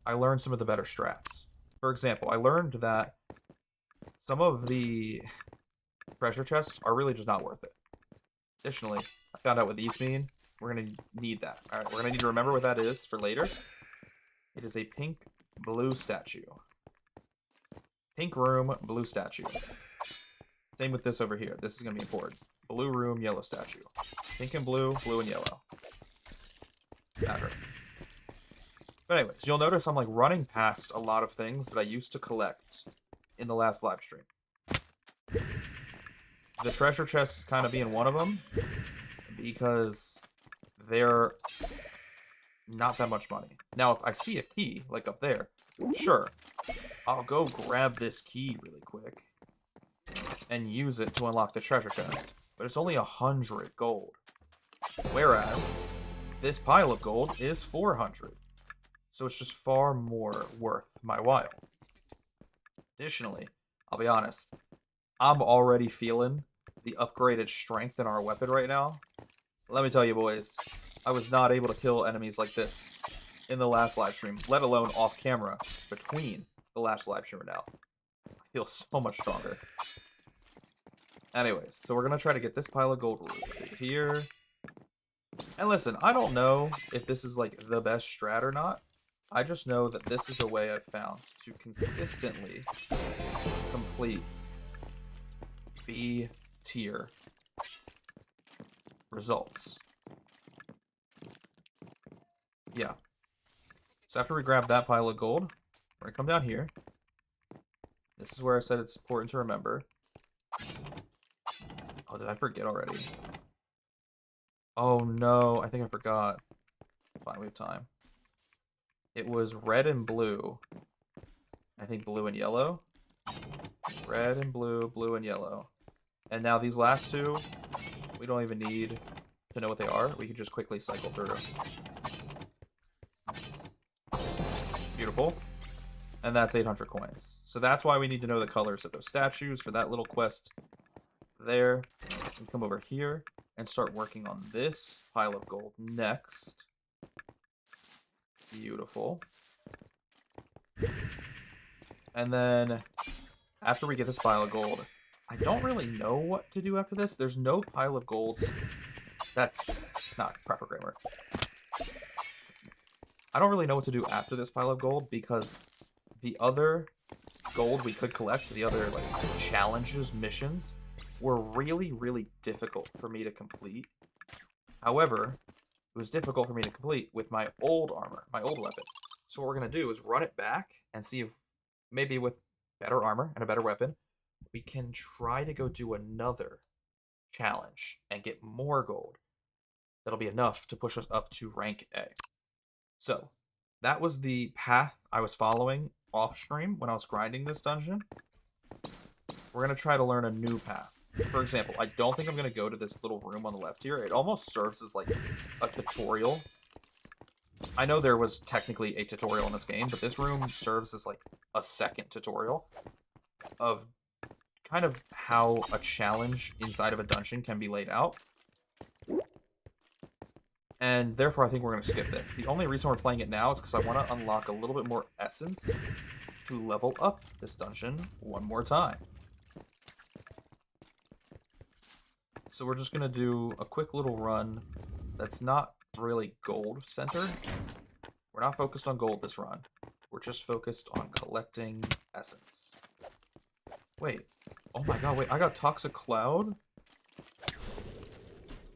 I learned some of the better strats. For example, I learned that some of the treasure chests are really just not worth it. Additionally, I found out what these mean. We're going to need that. Alright, we're going to need to remember what that is for later. It is a pink blue statue. Pink room, blue statue. Same with this over here. This is going to be important. Blue room, yellow statue. Pink and blue, blue and yellow. That hurt. But anyways, you'll notice I'm like running past a lot of things that I used to collect in the last live stream. The treasure chests kind of being one of them, because they're not that much money. Now, if I see a key, like up there, sure, I'll go grab this key really quick and use it to unlock the treasure chest. But it's only 100 gold. Whereas, this pile of gold is 400. So it's just far more worth my while. Additionally, I'll be honest, I'm already feeling the upgraded strength in our weapon right now. Let me tell you, boys, I was not able to kill enemies like this in the last live stream, let alone off camera between the last live stream and now. I feel so much stronger. Anyways, so we're going to try to get this pile of gold right here. And listen, I don't know if this is like the best strat or not. I just know that this is a way I've found to consistently complete B tier results. Yeah. So after we grab that pile of gold, we're going to come down here. This is where I said it's important to remember. Oh, did I forget already? Oh no, I think I forgot. Fine, we have time. It was red and blue. I think blue and yellow. Red and blue, blue and yellow. And now these last two, we don't even need to know what they are. We can just quickly cycle through. Beautiful. And that's 800 coins. So that's why we need to know the colors of those statues for that little quest there. And come over here and start working on this pile of gold next. Beautiful. And then after we get this pile of gold, I don't really know what to do after this. There's no pile of golds. That's not proper grammar. I don't really know what to do after this pile of gold because the other gold we could collect, the other like challenges, missions, were really, really difficult for me to complete. However, it was difficult for me to complete with my old armor, my old weapon. So what we're going to do is run it back and see if maybe with better armor and a better weapon, we can try to go do another challenge and get more gold. That'll be enough to push us up to rank A. So that was the path I was following off stream when I was grinding this dungeon. We're going to try to learn a new path. For example, I don't think I'm going to go to this little room on the left here. It almost serves as like a tutorial. I know there was technically a tutorial in this game, but this room serves as like a second tutorial of kind of how a challenge inside of a dungeon can be laid out. And therefore, I think we're going to skip this. The only reason we're playing it now is because I want to unlock a little bit more essence to level up this dungeon one more time. So we're just going to do a quick little run that's not really gold centered. We're not focused on gold this run. We're just focused on collecting essence. Wait. Oh my god, wait. I got Toxic Cloud?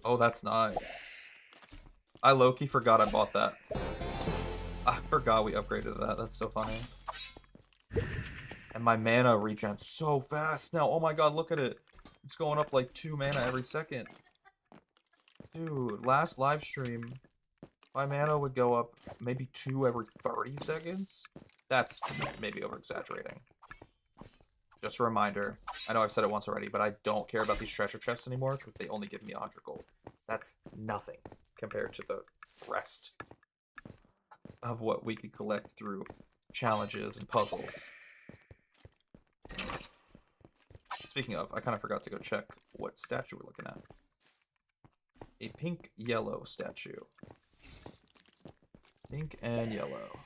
Oh, that's nice. I low-key forgot I bought that. I forgot we upgraded that. That's so funny. And my mana regens so fast now. Oh my god, look at it. It's going up like 2 mana every second. Dude, last live stream, my mana would go up maybe 2 every 30 seconds. That's maybe over-exaggerating. Just a reminder. I know I've said it once already, but I don't care about these treasure chests anymore because they only give me 100 gold. That's nothing compared to the rest of what we could collect through challenges and puzzles. Speaking of, I kind of forgot to go check what statue we're looking at. A pink-yellow statue. Pink and yellow.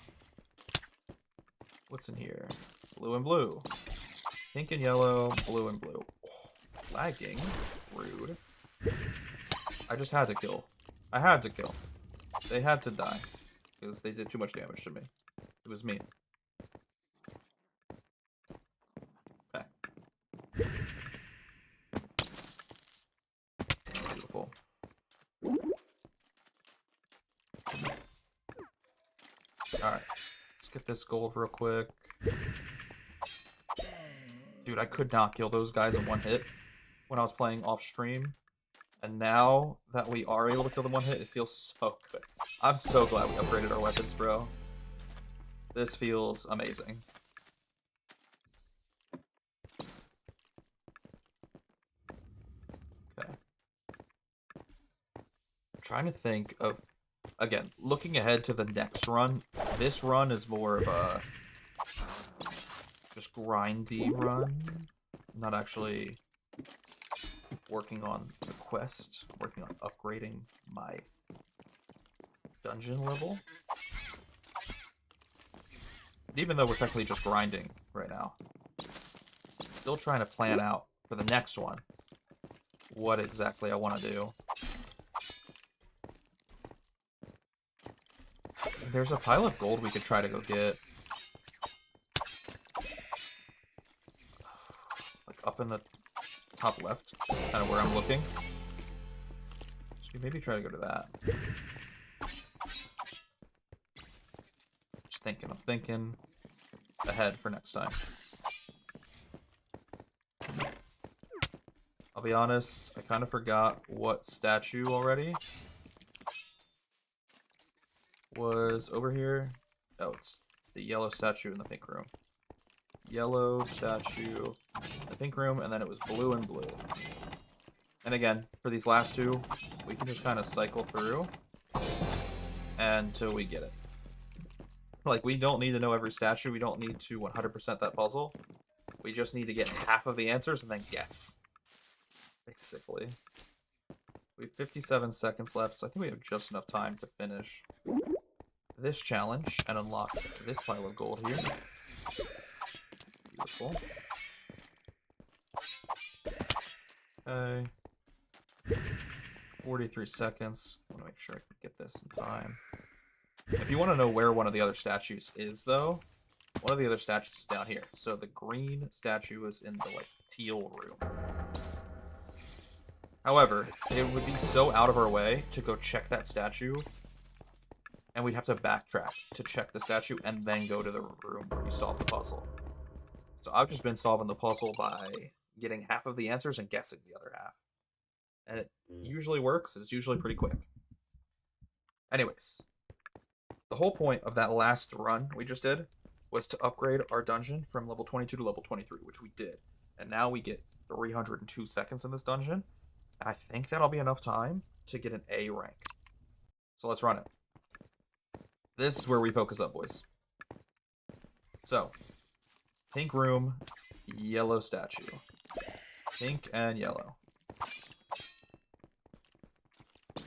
What's in here? Blue and blue. Pink and yellow, blue and blue. Oh, lagging. Rude. I just had to kill. I had to kill. They had to die. Because they did too much damage to me. It was me. Okay. Beautiful. Alright. Let's get this gold real quick. Dude, I could not kill those guys in one hit when I was playing off stream. And now that we are able to kill them one hit, it feels so good. I'm so glad we upgraded our weapons, bro. This feels amazing. Okay. I'm trying to think of, again, looking ahead to the next run. This run is more of a just grindy run. Not actually working on the quest, working on upgrading my dungeon level. Even though we're technically just grinding right now, still trying to plan out for the next one what exactly I want to do. There's a pile of gold we could try to go get. Like up in the top left, kind of where I'm looking. So we maybe try to go to that. Just thinking, I'm thinking ahead for next time. I'll be honest, I kind of forgot what statue already was over here. Oh, it's the yellow statue in the pink room. Yellow statue, the pink room, and then it was blue and blue. And again, for these last two, we can just kind of cycle through until we get it. Like, we don't need to know every statue. We don't need to 100% that puzzle. We just need to get half of the answers and then guess. Basically. We have 57 seconds left, so I think we have just enough time to finish this challenge and unlock this pile of gold here. Beautiful. Okay. 43 seconds. I want to make sure I can get this in time. If you want to know where one of the other statues is, though, one of the other statues is down here. So the green statue is in the, like, teal room. However, it would be so out of our way to go check that statue, and we'd have to backtrack to check the statue and then go to the room where we solve the puzzle. So I've just been solving the puzzle by getting half of the answers and guessing the other half. And it usually works. It's usually pretty quick. Anyways, the whole point of that last run we just did was to upgrade our dungeon from level 22 to level 23, which we did. And now we get 302 seconds in this dungeon. And I think that'll be enough time to get an A rank. So let's run it. This is where we focus up, boys. So, pink room, yellow statue. Pink and yellow.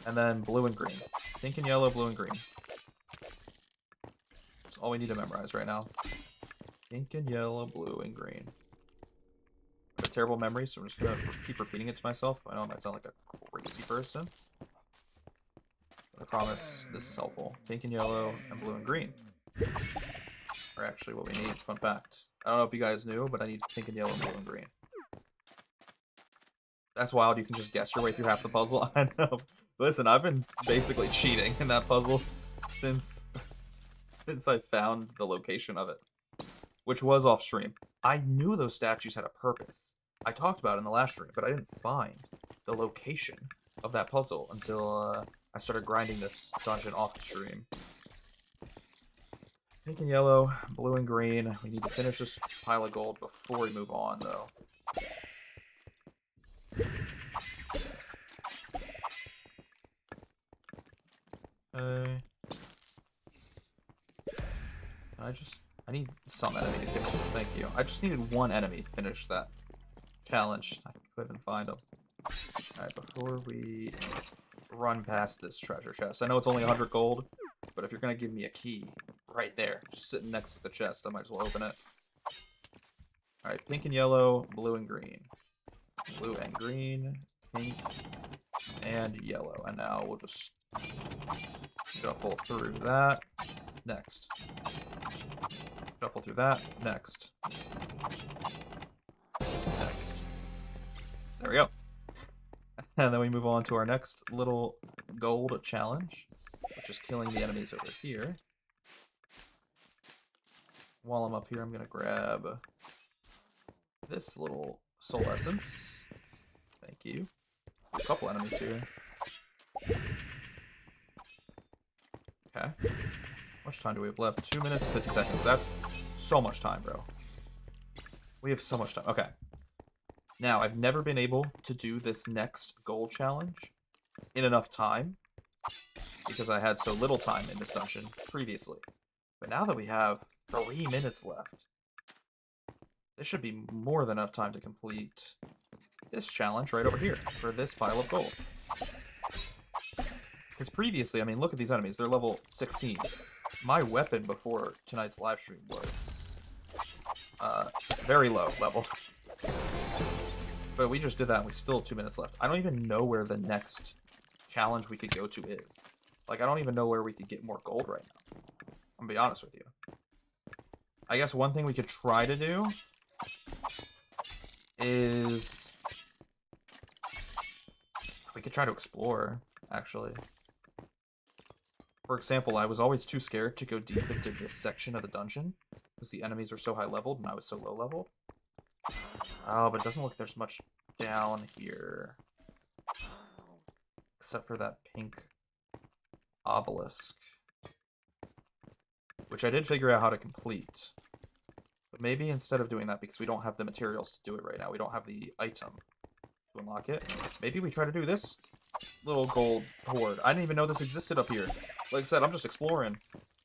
And then blue and green. Pink and yellow, blue and green. That's all we need to memorize right now. Pink and yellow, blue and green. I have a terrible memory, so I'm just gonna keep repeating it to myself. I know I might sound like a crazy person. But I promise this is helpful. Pink and yellow and blue and green are actually what we need. Fun fact. I don't know if you guys knew, but I need pink and yellow, blue and green. That's wild. You can just guess your way through half the puzzle. I know. Listen, I've been basically cheating in that puzzle since I found the location of it, which was off stream. I knew those statues had a purpose. I talked about it in the last stream, but I didn't find the location of that puzzle until I started grinding this dungeon off the stream. Pink and yellow, blue and green. We need to finish this pile of gold before we move on, though. I need some enemy to finish it. Thank you. I just needed one enemy to finish that challenge. I couldn't find him. Alright, before we run past this treasure chest. I know it's only 100 gold, but if you're going to give me a key right there, just sitting next to the chest, I might as well open it. Alright, pink and yellow, blue and green. Blue and green, pink and yellow. And now we'll just shuffle through that. Next. Shuffle through that. Next. Next. There we go. And then we move on to our next little gold challenge, which is killing the enemies over here. While I'm up here, I'm going to grab this little soul essence. Thank you. A couple enemies here. Okay. How much time do we have left? 2 minutes and 50 seconds. That's so much time, bro. We have so much time. Okay. Now, I've never been able to do this next gold challenge in enough time because I had so little time in this dungeon previously. But now that we have 3 minutes left, this should be more than enough time to complete this challenge right over here for this pile of gold. Because previously, I mean, look at these enemies. They're level 16. My weapon before tonight's live stream was very low level. But we just did that and we still have 2 minutes left. I don't even know where the next challenge we could go to is. Like, I don't even know where we could get more gold right now. I'm gonna be honest with you. I guess one thing we could try to do is we could try to explore, actually. For example, I was always too scared to go deep into this section of the dungeon because the enemies are so high leveled and I was so low leveled. Oh, but it doesn't look like there's much down here. Except for that pink obelisk. Which I did figure out how to complete. But maybe instead of doing that, because we don't have the materials to do it right now, we don't have the item to unlock it, maybe we try to do this little gold hoard. I didn't even know this existed up here. Like I said, I'm just exploring.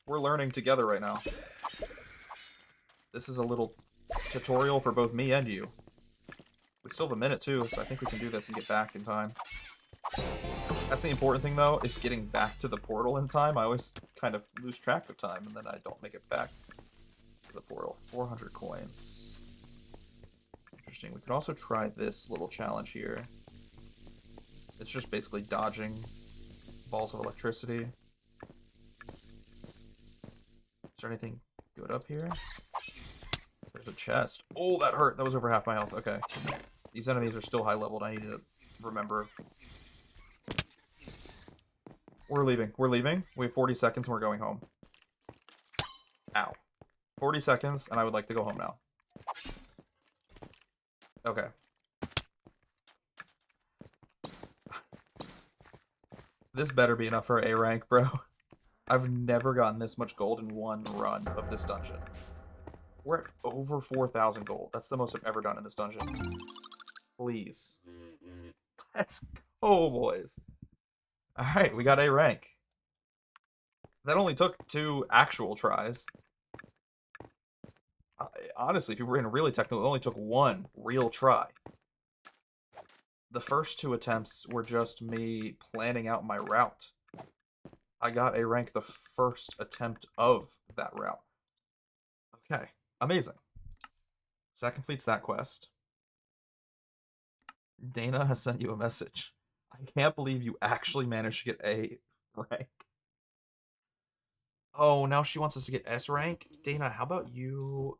We're learning together right now. This is a little tutorial for both me and you. We still have a minute too, so I think we can do this and get back in time. That's the important thing though, is getting back to the portal in time. I always kind of lose track of time and then I don't make it back to the portal. 400 coins. Interesting. We could also try this little challenge here. It's just basically dodging balls of electricity. Is there anything good up here? There's a chest. Oh, that hurt. That was over half my health. Okay. These enemies are still high leveled. I need to remember. We're leaving. We're leaving. We have 40 seconds and we're going home. Ow. 40 seconds and I would like to go home now. Okay. This better be enough for A rank, bro. I've never gotten this much gold in one run of this dungeon. We're at over 4,000 gold. That's the most I've ever done in this dungeon. Please. Let's go, boys. Alright, we got A rank. That only took 2 actual tries. Honestly, if you were in really technical, it only took 1 real try. the first two attempts were just me planning out my route. I got a rank the first attempt of that route. Okay, amazing. So that completes that quest. Dana has sent you a message. I can't believe you actually managed to get A rank. Oh, now she wants us to get S rank? Dana, how about you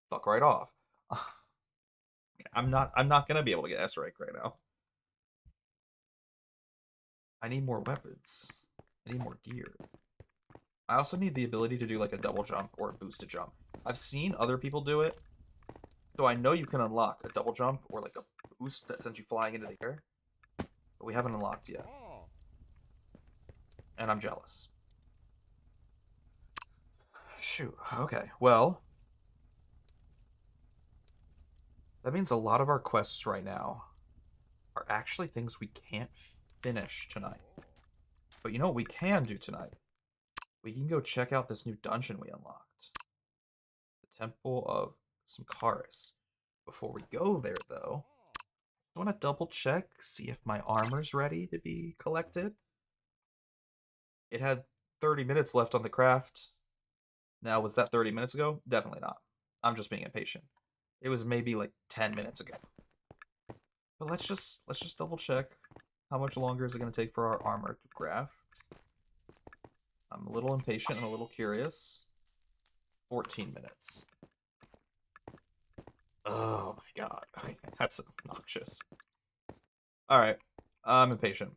fuck right off? I'm not gonna be able to get S rank right now. I need more weapons. I need more gear. I also need the ability to do like a double jump or a boosted jump. I've seen other people do it, so I know you can unlock a double jump or like a boost that sends you flying into the air, but we haven't unlocked yet. And I'm jealous. Shoot, okay, well, that means a lot of our quests right now are actually things we can't finish tonight. But you know what we can do tonight? We can go check out this new dungeon we unlocked. The Temple of Simkaris. Before we go there, though, I want to double check, see if my armor's ready to be collected. It had 30 minutes left on the craft. Now, was that 30 minutes ago? Definitely not. I'm just being impatient. It was maybe like 10 minutes ago. But let's just double check. How much longer is it going to take for our armor to craft? I'm a little impatient and a little curious. 14 minutes. Oh my god. Okay, that's obnoxious. Alright. I'm impatient.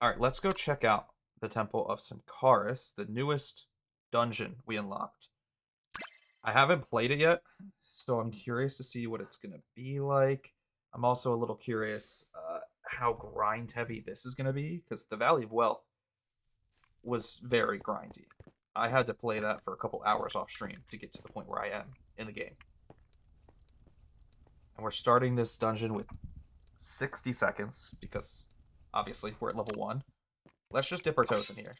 Alright, let's go check out the Temple of Simkaris, the newest dungeon we unlocked. I haven't played it yet, so I'm curious to see what it's going to be like. I'm also a little curious how grind heavy this is going to be, because the Valley of Wealth was very grindy. I had to play that for a couple hours off stream to get to the point where I am in the game. And we're starting this dungeon with 60 seconds, because obviously we're at level 1. Let's just dip our toes in here.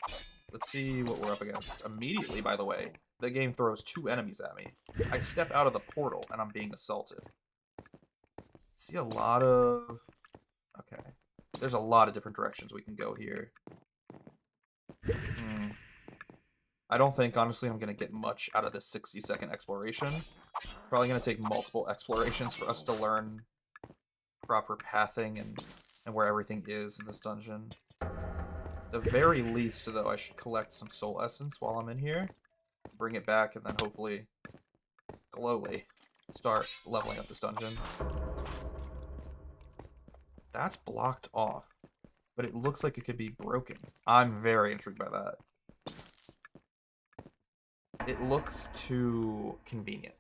Let's see what we're up against. Immediately, by the way, the game throws 2 enemies at me. I step out of the portal and I'm being assaulted. See a lot of... Okay. There's a lot of different directions we can go here. I don't think, honestly, I'm going to get much out of this 60-second exploration. Probably going to take multiple explorations for us to learn proper pathing and where everything is in this dungeon. At the very least, though, I should collect some soul essence while I'm in here. Bring it back, and then hopefully, slowly, start leveling up this dungeon. That's blocked off, but it looks like it could be broken. I'm very intrigued by that. It looks too convenient.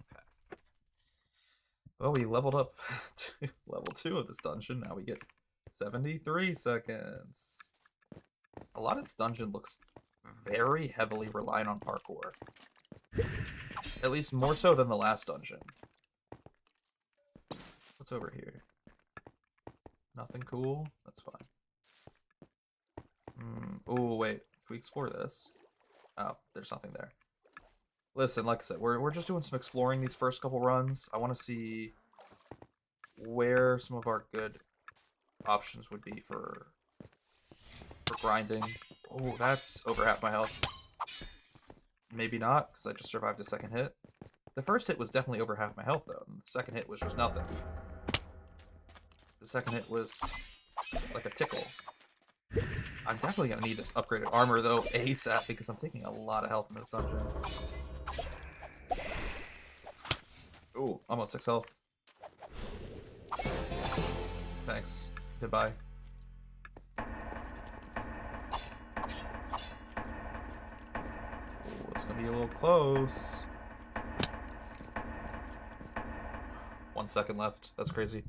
Okay. Well, we leveled up to level 2 of this dungeon. Now we get 73 seconds. A lot of this dungeon looks very heavily reliant on parkour. At least more so than the last dungeon. What's over here? Nothing cool? That's fine. Oh, wait. Can we explore this? Oh, there's nothing there. Listen, like I said, we're just doing some exploring these first couple runs. I want to see where some of our good options would be for grinding. Oh, that's over half my health. Maybe not, because I just survived a second hit. The first hit was definitely over half my health, though, and the second hit was just nothing. The second hit was like a tickle. I'm definitely going to need this upgraded armor, though, ASAP, because I'm taking a lot of health in this dungeon. Ooh, I'm on 6 health. Thanks. Goodbye. Ooh, it's going to be a little close. 1 second left. That's crazy.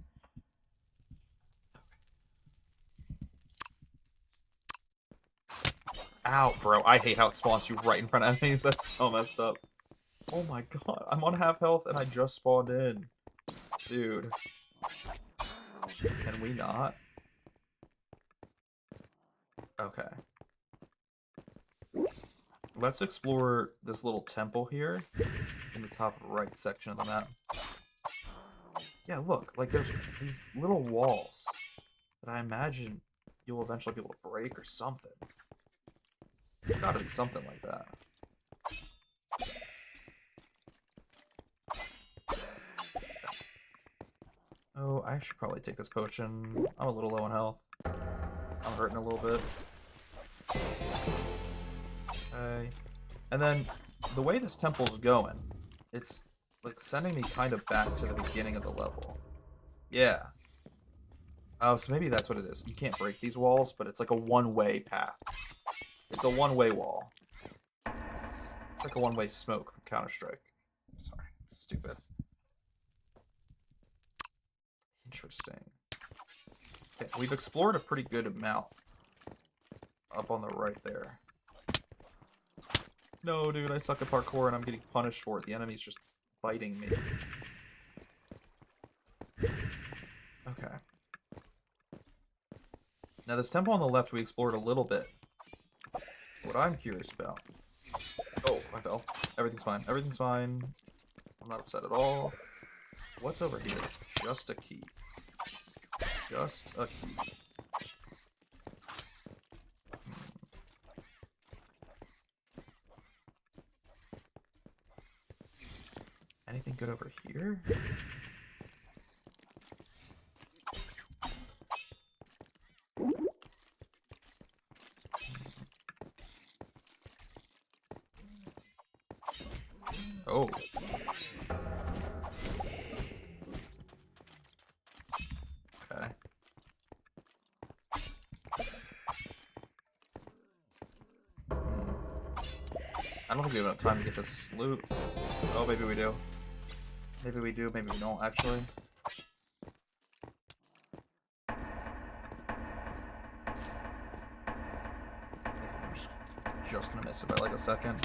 Ow, bro. I hate how it spawns you right in front of enemies. That's so messed up. Oh my god. I'm on half health and I just spawned in. Dude. Can we not? Okay. Let's explore this little temple here in the top right section of the map. Yeah, look, like there's these little walls that I imagine you'll eventually be able to break or something. There's gotta be something like that. Oh, I should probably take this potion. I'm a little low on health. I'm hurting a little bit. Okay. And then, the way this temple's going, it's like sending me kind of back to the beginning of the level. Yeah. Oh, so maybe that's what it is. You can't break these walls, but it's like a one-way path. It's a one-way wall. It's like a one-way smoke from Counter-Strike. Sorry, it's stupid. Interesting. Okay, we've explored a pretty good amount up on the right there. No, dude, I suck at parkour and I'm getting punished for it. The enemy's just biting me. Okay. Now, this temple on the left we explored a little bit. What I'm curious about... Oh, I fell. Everything's fine. Everything's fine. I'm not upset at all. What's over here? Just a key. Just a key. Anything good over here? Oh. Okay. I don't think we have enough time to get this loot. Oh, maybe we do. Maybe we do, maybe we don't, actually. I think we're just gonna miss it by like a second.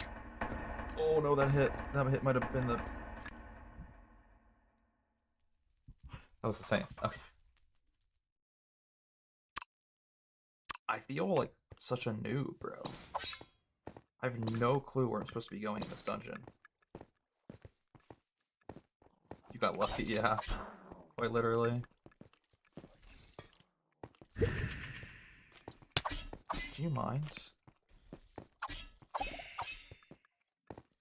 Oh no, that hit. That hit might have been the... That was the same. Okay. I feel like such a noob, bro. I have no clue where I'm supposed to be going in this dungeon. You got lucky, yeah. Quite literally. Do you mind?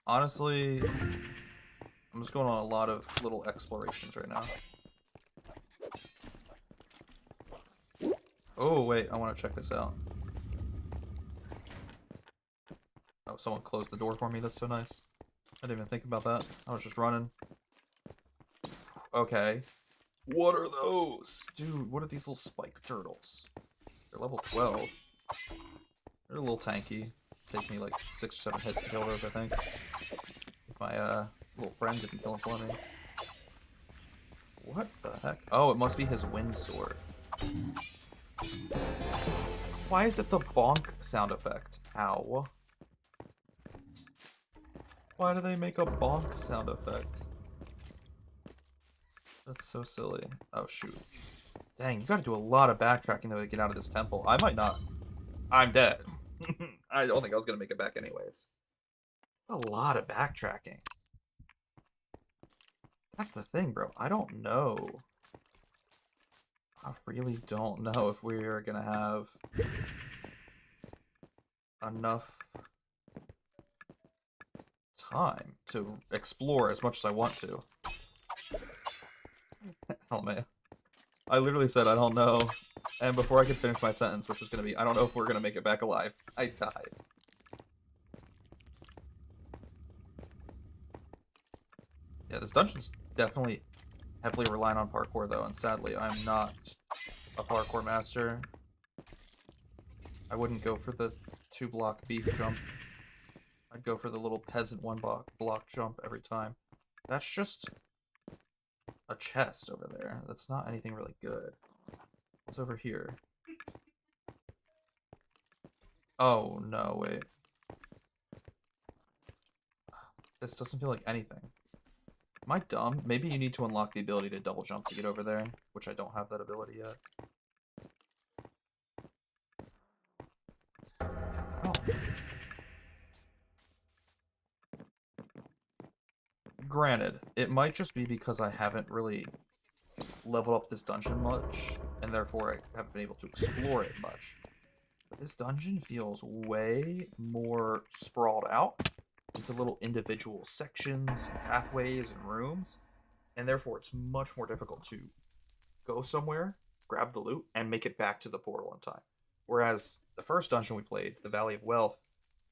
Honestly, I'm just going on a lot of little explorations right now. Oh, wait, I want to check this out. Oh, someone closed the door for me. That's so nice. I didn't even think about that. I was just running. Okay. What are those? Dude, what are these little spike turtles? They're level 12. They're a little tanky. Take me like 6 or 7 hits to kill those, I think. If my little friend didn't kill him for me. What the heck? Oh, it must be his wind sword. Why is it the bonk sound effect? Ow. Why do they make a bonk sound effect? That's so silly. Oh, shoot. Dang, you gotta do a lot of backtracking though to get out of this temple. I might not. I'm dead. I don't think I was gonna make it back anyways. That's a lot of backtracking. That's the thing, bro. I don't know. I really don't know if we're gonna have enough time to explore as much as I want to. Oh man. I literally said I don't know, and before I could finish my sentence, which was gonna be, I don't know if we're gonna make it back alive, I died. Yeah, this dungeon's definitely heavily reliant on parkour though, and sadly I'm not a parkour master. I wouldn't go for the 2-block beef jump. I'd go for the little peasant 1-block jump every time. That's just a chest over there. That's not anything really good. What's over here? Oh, no, wait. This doesn't feel like anything. Am I dumb? Maybe you need to unlock the ability to double jump to get over there, which I don't have that ability yet. Oh. Granted, it might just be because I haven't really leveled up this dungeon much, and therefore I haven't been able to explore it much. But this dungeon feels way more sprawled out into little individual sections, pathways, and rooms, and therefore it's much more difficult to go somewhere, grab the loot, and make it back to the portal in time. Whereas the first dungeon we played, the Valley of Wealth,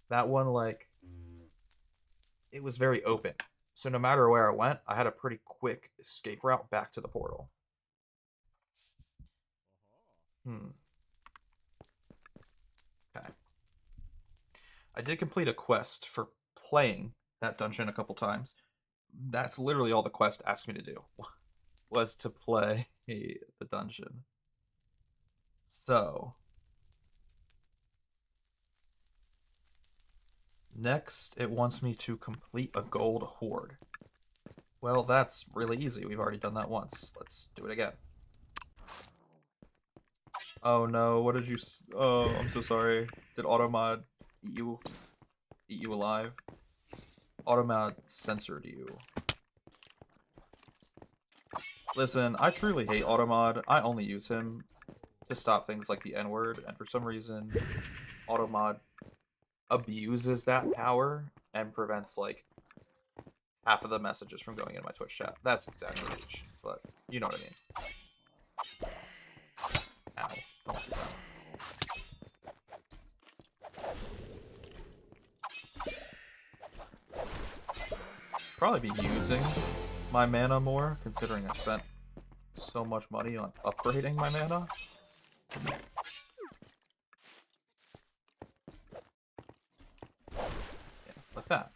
that one, like, it was very open. So no matter where I went, I had a pretty quick escape route back to the portal. Okay. I did complete a quest for playing that dungeon a couple times. That's literally all the quest asked me to do, was to play the dungeon. So next, it wants me to complete a gold hoard. Well, that's really easy. We've already done that once. Let's do it again. Oh no, what did you... Oh, I'm so sorry. Did Automod eat you alive? Automod censored you. Listen, I truly hate Automod. I only use him to stop things like the N-word, and for some reason, Automod abuses that power and prevents, like, half of the messages from going into my Twitch chat. That's exaggeration, but you know what I mean. Ow. Don't do that. Probably be using my mana more, considering I spent so much money on upgrading my mana. Yeah, like that.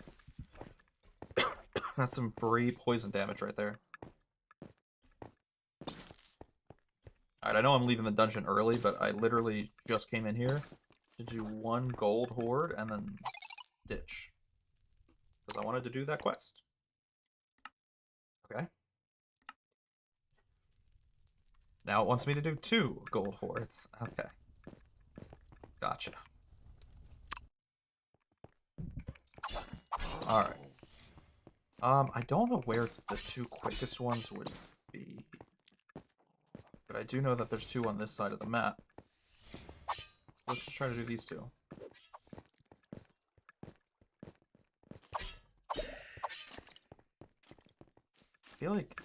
That's some free poison damage right there. Alright, I know I'm leaving the dungeon early, but I literally just came in here to do one gold hoard and then ditch. Because I wanted to do that quest. Okay. Now it wants me to do 2 gold hoards. Okay. Gotcha. Alright. I don't know where the 2 quickest ones would be. But I do know that there's 2 on this side of the map. So let's just try to do these 2. I feel like...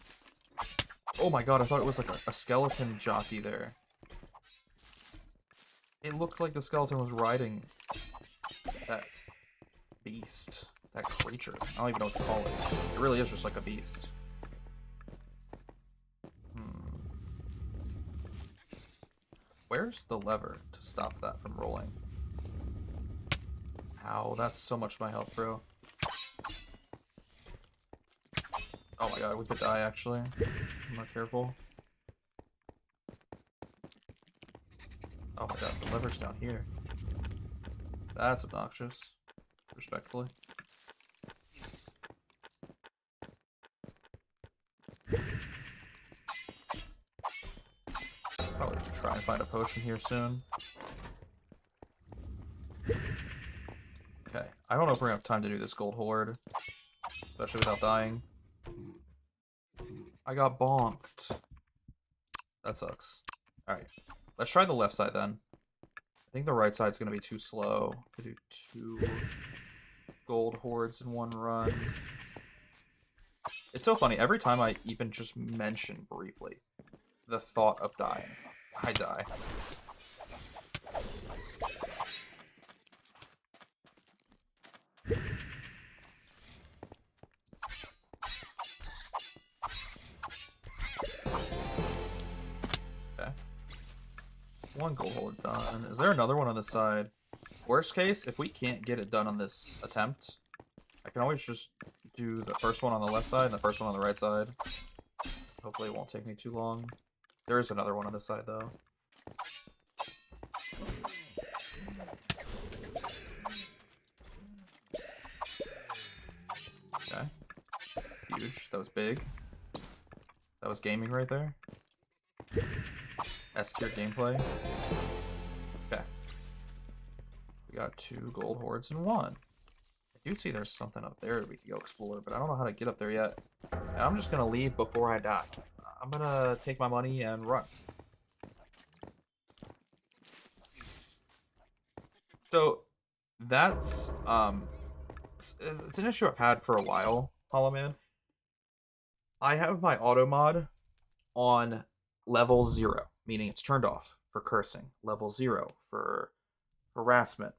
Oh my god, I thought it was like a skeleton jockey there. It looked like the skeleton was riding that beast. That creature. I don't even know what to call it. It really is just like a beast. Where's the lever to stop that from rolling? Ow, that's so much of my health, bro. Oh my god, we could die, actually. I'm not careful. Oh my god, the lever's down here. That's obnoxious. Respectfully. Probably try and find a potion here soon. Okay, I don't know if we're gonna have time to do this gold hoard, especially without dying. I got bonked. That sucks. Alright, let's try the left side then. I think the right side's gonna be too slow to do 2 gold hoards in one run. It's so funny, every time I even just mention briefly the thought of dying, I die. Okay. 1 gold hoard done. Is there another one on the side? Worst case, if we can't get it done on this attempt, I can always just do the first one on the left side and the first one on the right side. Hopefully it won't take me too long. There is another one on this side, though. Okay. Huge. That was big. That was gaming right there. S tier gameplay. Okay. We got 2 gold hoards in 1. I do see there's something up there we can go explore, but I don't know how to get up there yet. And I'm just gonna leave before I die. I'm gonna take my money and run. So that's it's an issue I've had for a while, Hollow Man. I have my auto mod on level 0, meaning it's turned off for cursing. Level 0 for harassment.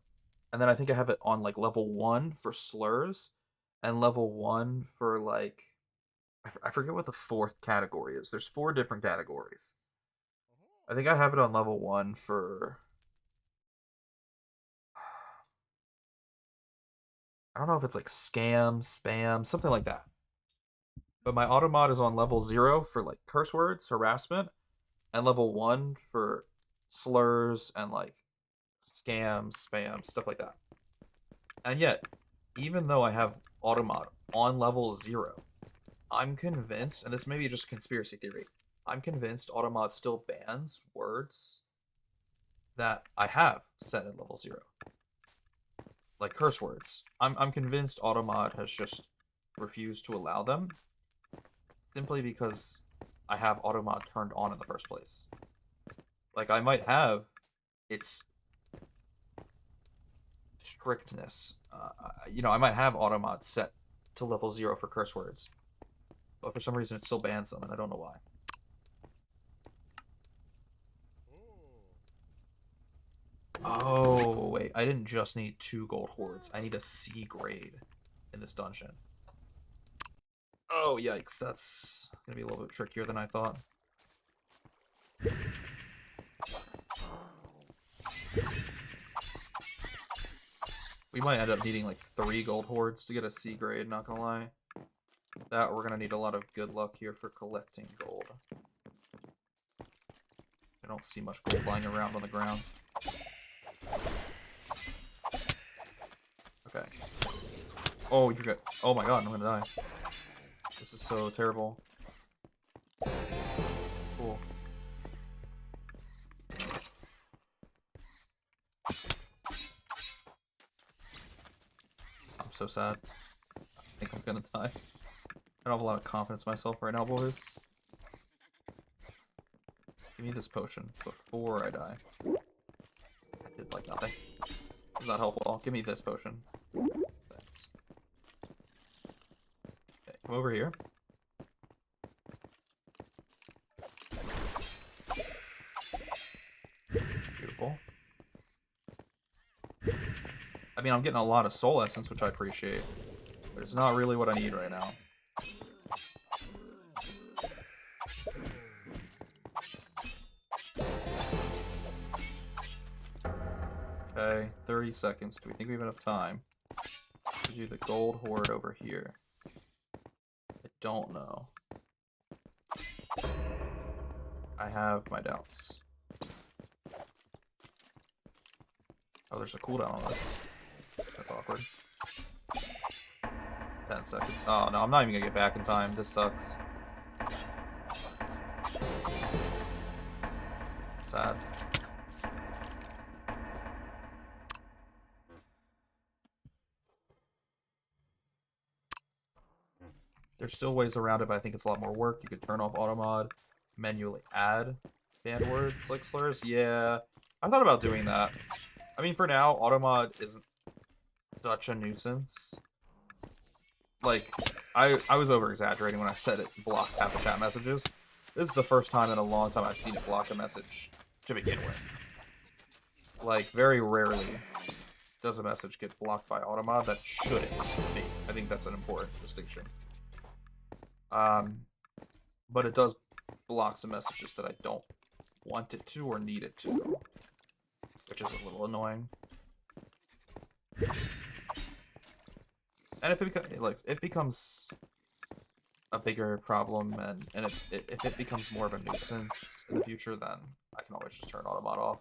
And then I think I have it on like level 1 for slurs and level 1 for like I forget what the fourth category is. There's 4 different categories. I think I have it on level 1 for I don't know if it's like scam, spam, something like that. But my auto mod is on level 0 for like curse words, harassment, and level 1 for slurs and like scam, spam, stuff like that. And yet, even though I have Automod on level 0, I'm convinced, and this may be just a conspiracy theory, I'm convinced Automod still bans words that I have set at level 0. Like curse words. I'm convinced Automod has just refused to allow them simply because I have Automod turned on in the first place. Like, I might have its strictness. I might have Automod set to level 0 for curse words, but for some reason it still bans them, and I don't know why. Oh, wait. I didn't just need 2 gold hordes. I need a C grade in this dungeon. Oh, yikes. That's going to be a little bit trickier than I thought. We might end up needing like 3 gold hordes to get a C grade, not gonna lie. That we're gonna need a lot of good luck here for collecting gold. I don't see much gold lying around on the ground. Okay. Oh, you're good. Oh my god, I'm gonna die. This is so terrible. Cool. I'm so sad. I think I'm gonna die. I don't have a lot of confidence in myself right now, boys. Give me this potion before I die. I did like nothing. It's not helpful. Give me this potion. Thanks. Okay, come over here. Beautiful. I mean, I'm getting a lot of soul essence, which I appreciate. But it's not really what I need right now. Okay, 30 seconds. Do we think we have enough time to do the gold horde over here? I don't know. I have my doubts. Oh, there's a cooldown on this. That's awkward. 10 seconds. Oh, no, I'm not even gonna get back in time. This sucks. Sad. There's still ways around it, but I think it's a lot more work. You could turn off automod, manually add banned words like slurs. Yeah, I thought about doing that. I mean, for now, automod isn't such a nuisance. Like, I was over-exaggerating when I said it blocks half the chat messages. This is the first time in a long time I've seen it block a message to begin with. Like, very rarely does a message get blocked by automod that shouldn't be. I think that's an important distinction. But it does block some messages that I don't want it to or need it to, which is a little annoying. And if it becomes a bigger problem, and if it becomes more of a nuisance in the future, then I can always just turn automod off.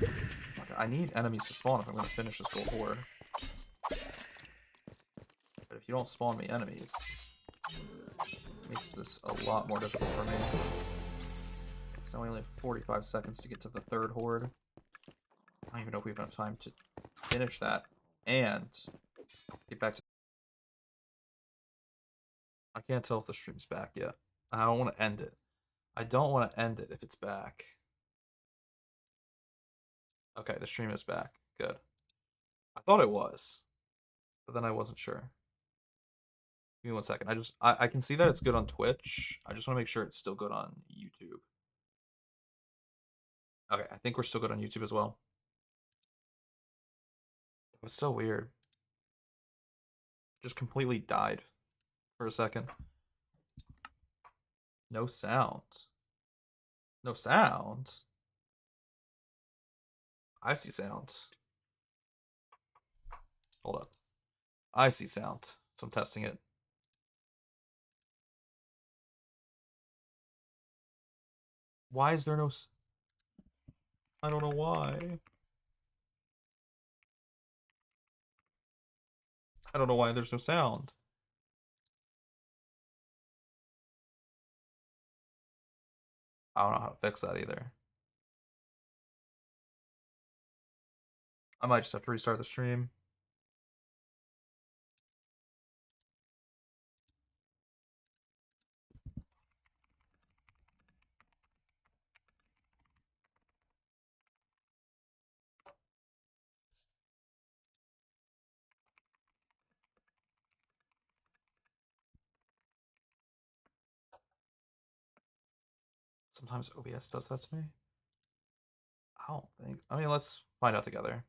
Okay, I need enemies to spawn if I'm going to finish this gold horde. But if you don't spawn me enemies, it makes this a lot more difficult for me. So I only have 45 seconds to get to the 3rd horde. I don't even know if we have enough time to finish that and get back to I can't tell if the stream's back yet. I don't want to end it. I don't want to end it if it's back. Okay, the stream is back. Good. I thought it was, but then I wasn't sure. Give me 1 second. I can see that it's good on Twitch. I just want to make sure it's still good on YouTube. Okay, I think we're still good on YouTube as well. It was so weird. Just completely died for a second. No sound. No sound. I see sound. Hold up. I see sound. So I'm testing it. Why is there no... I don't know why. I don't know why there's no sound. I don't know how to fix that either. I might just have to restart the stream. Sometimes OBS does that to me. I don't think. I mean, let's find out together.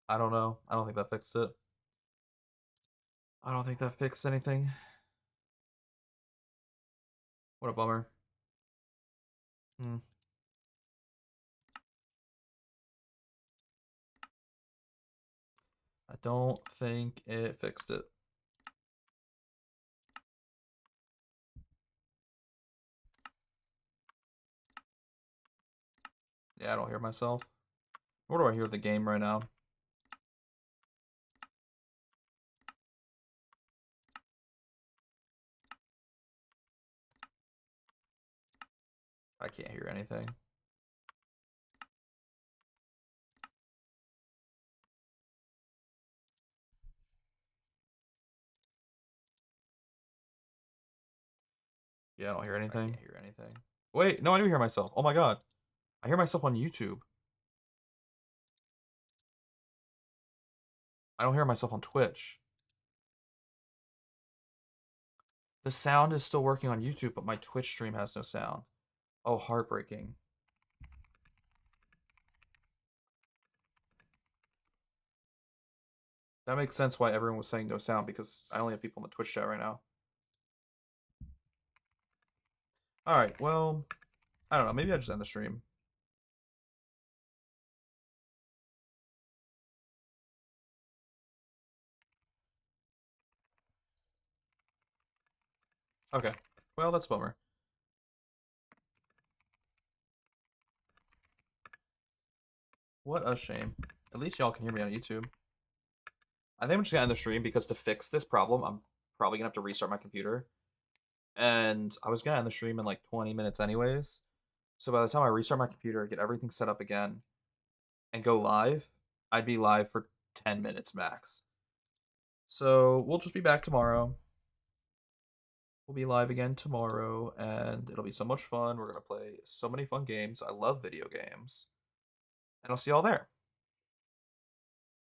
I don't know. I don't think that fixed it. I don't think that fixed anything. What a bummer. Hmm. I don't think it fixed it. Yeah, I don't hear myself. Nor do I hear the game right now. I can't hear anything. Yeah, I don't hear anything. I can't hear anything. Wait, no, I do hear myself. Oh my god. I hear myself on YouTube. I don't hear myself on Twitch. The sound is still working on YouTube, but my Twitch stream has no sound. Oh, heartbreaking. That makes sense why everyone was saying no sound, because I only have people in the Twitch chat right now. Alright, well, I don't know. Maybe I just end the stream. Okay. Well, that's a bummer. What a shame. At least y'all can hear me on YouTube. I think I'm just gonna end the stream because to fix this problem, I'm probably gonna have to restart my computer. And I was gonna end the stream in like 20 minutes anyways. So by the time I restart my computer, get everything set up again, and go live, I'd be live for 10 minutes max. So we'll just be back tomorrow. We'll be live again tomorrow, and it'll be so much fun. We're gonna play so many fun games. I love video games. And I'll see y'all there.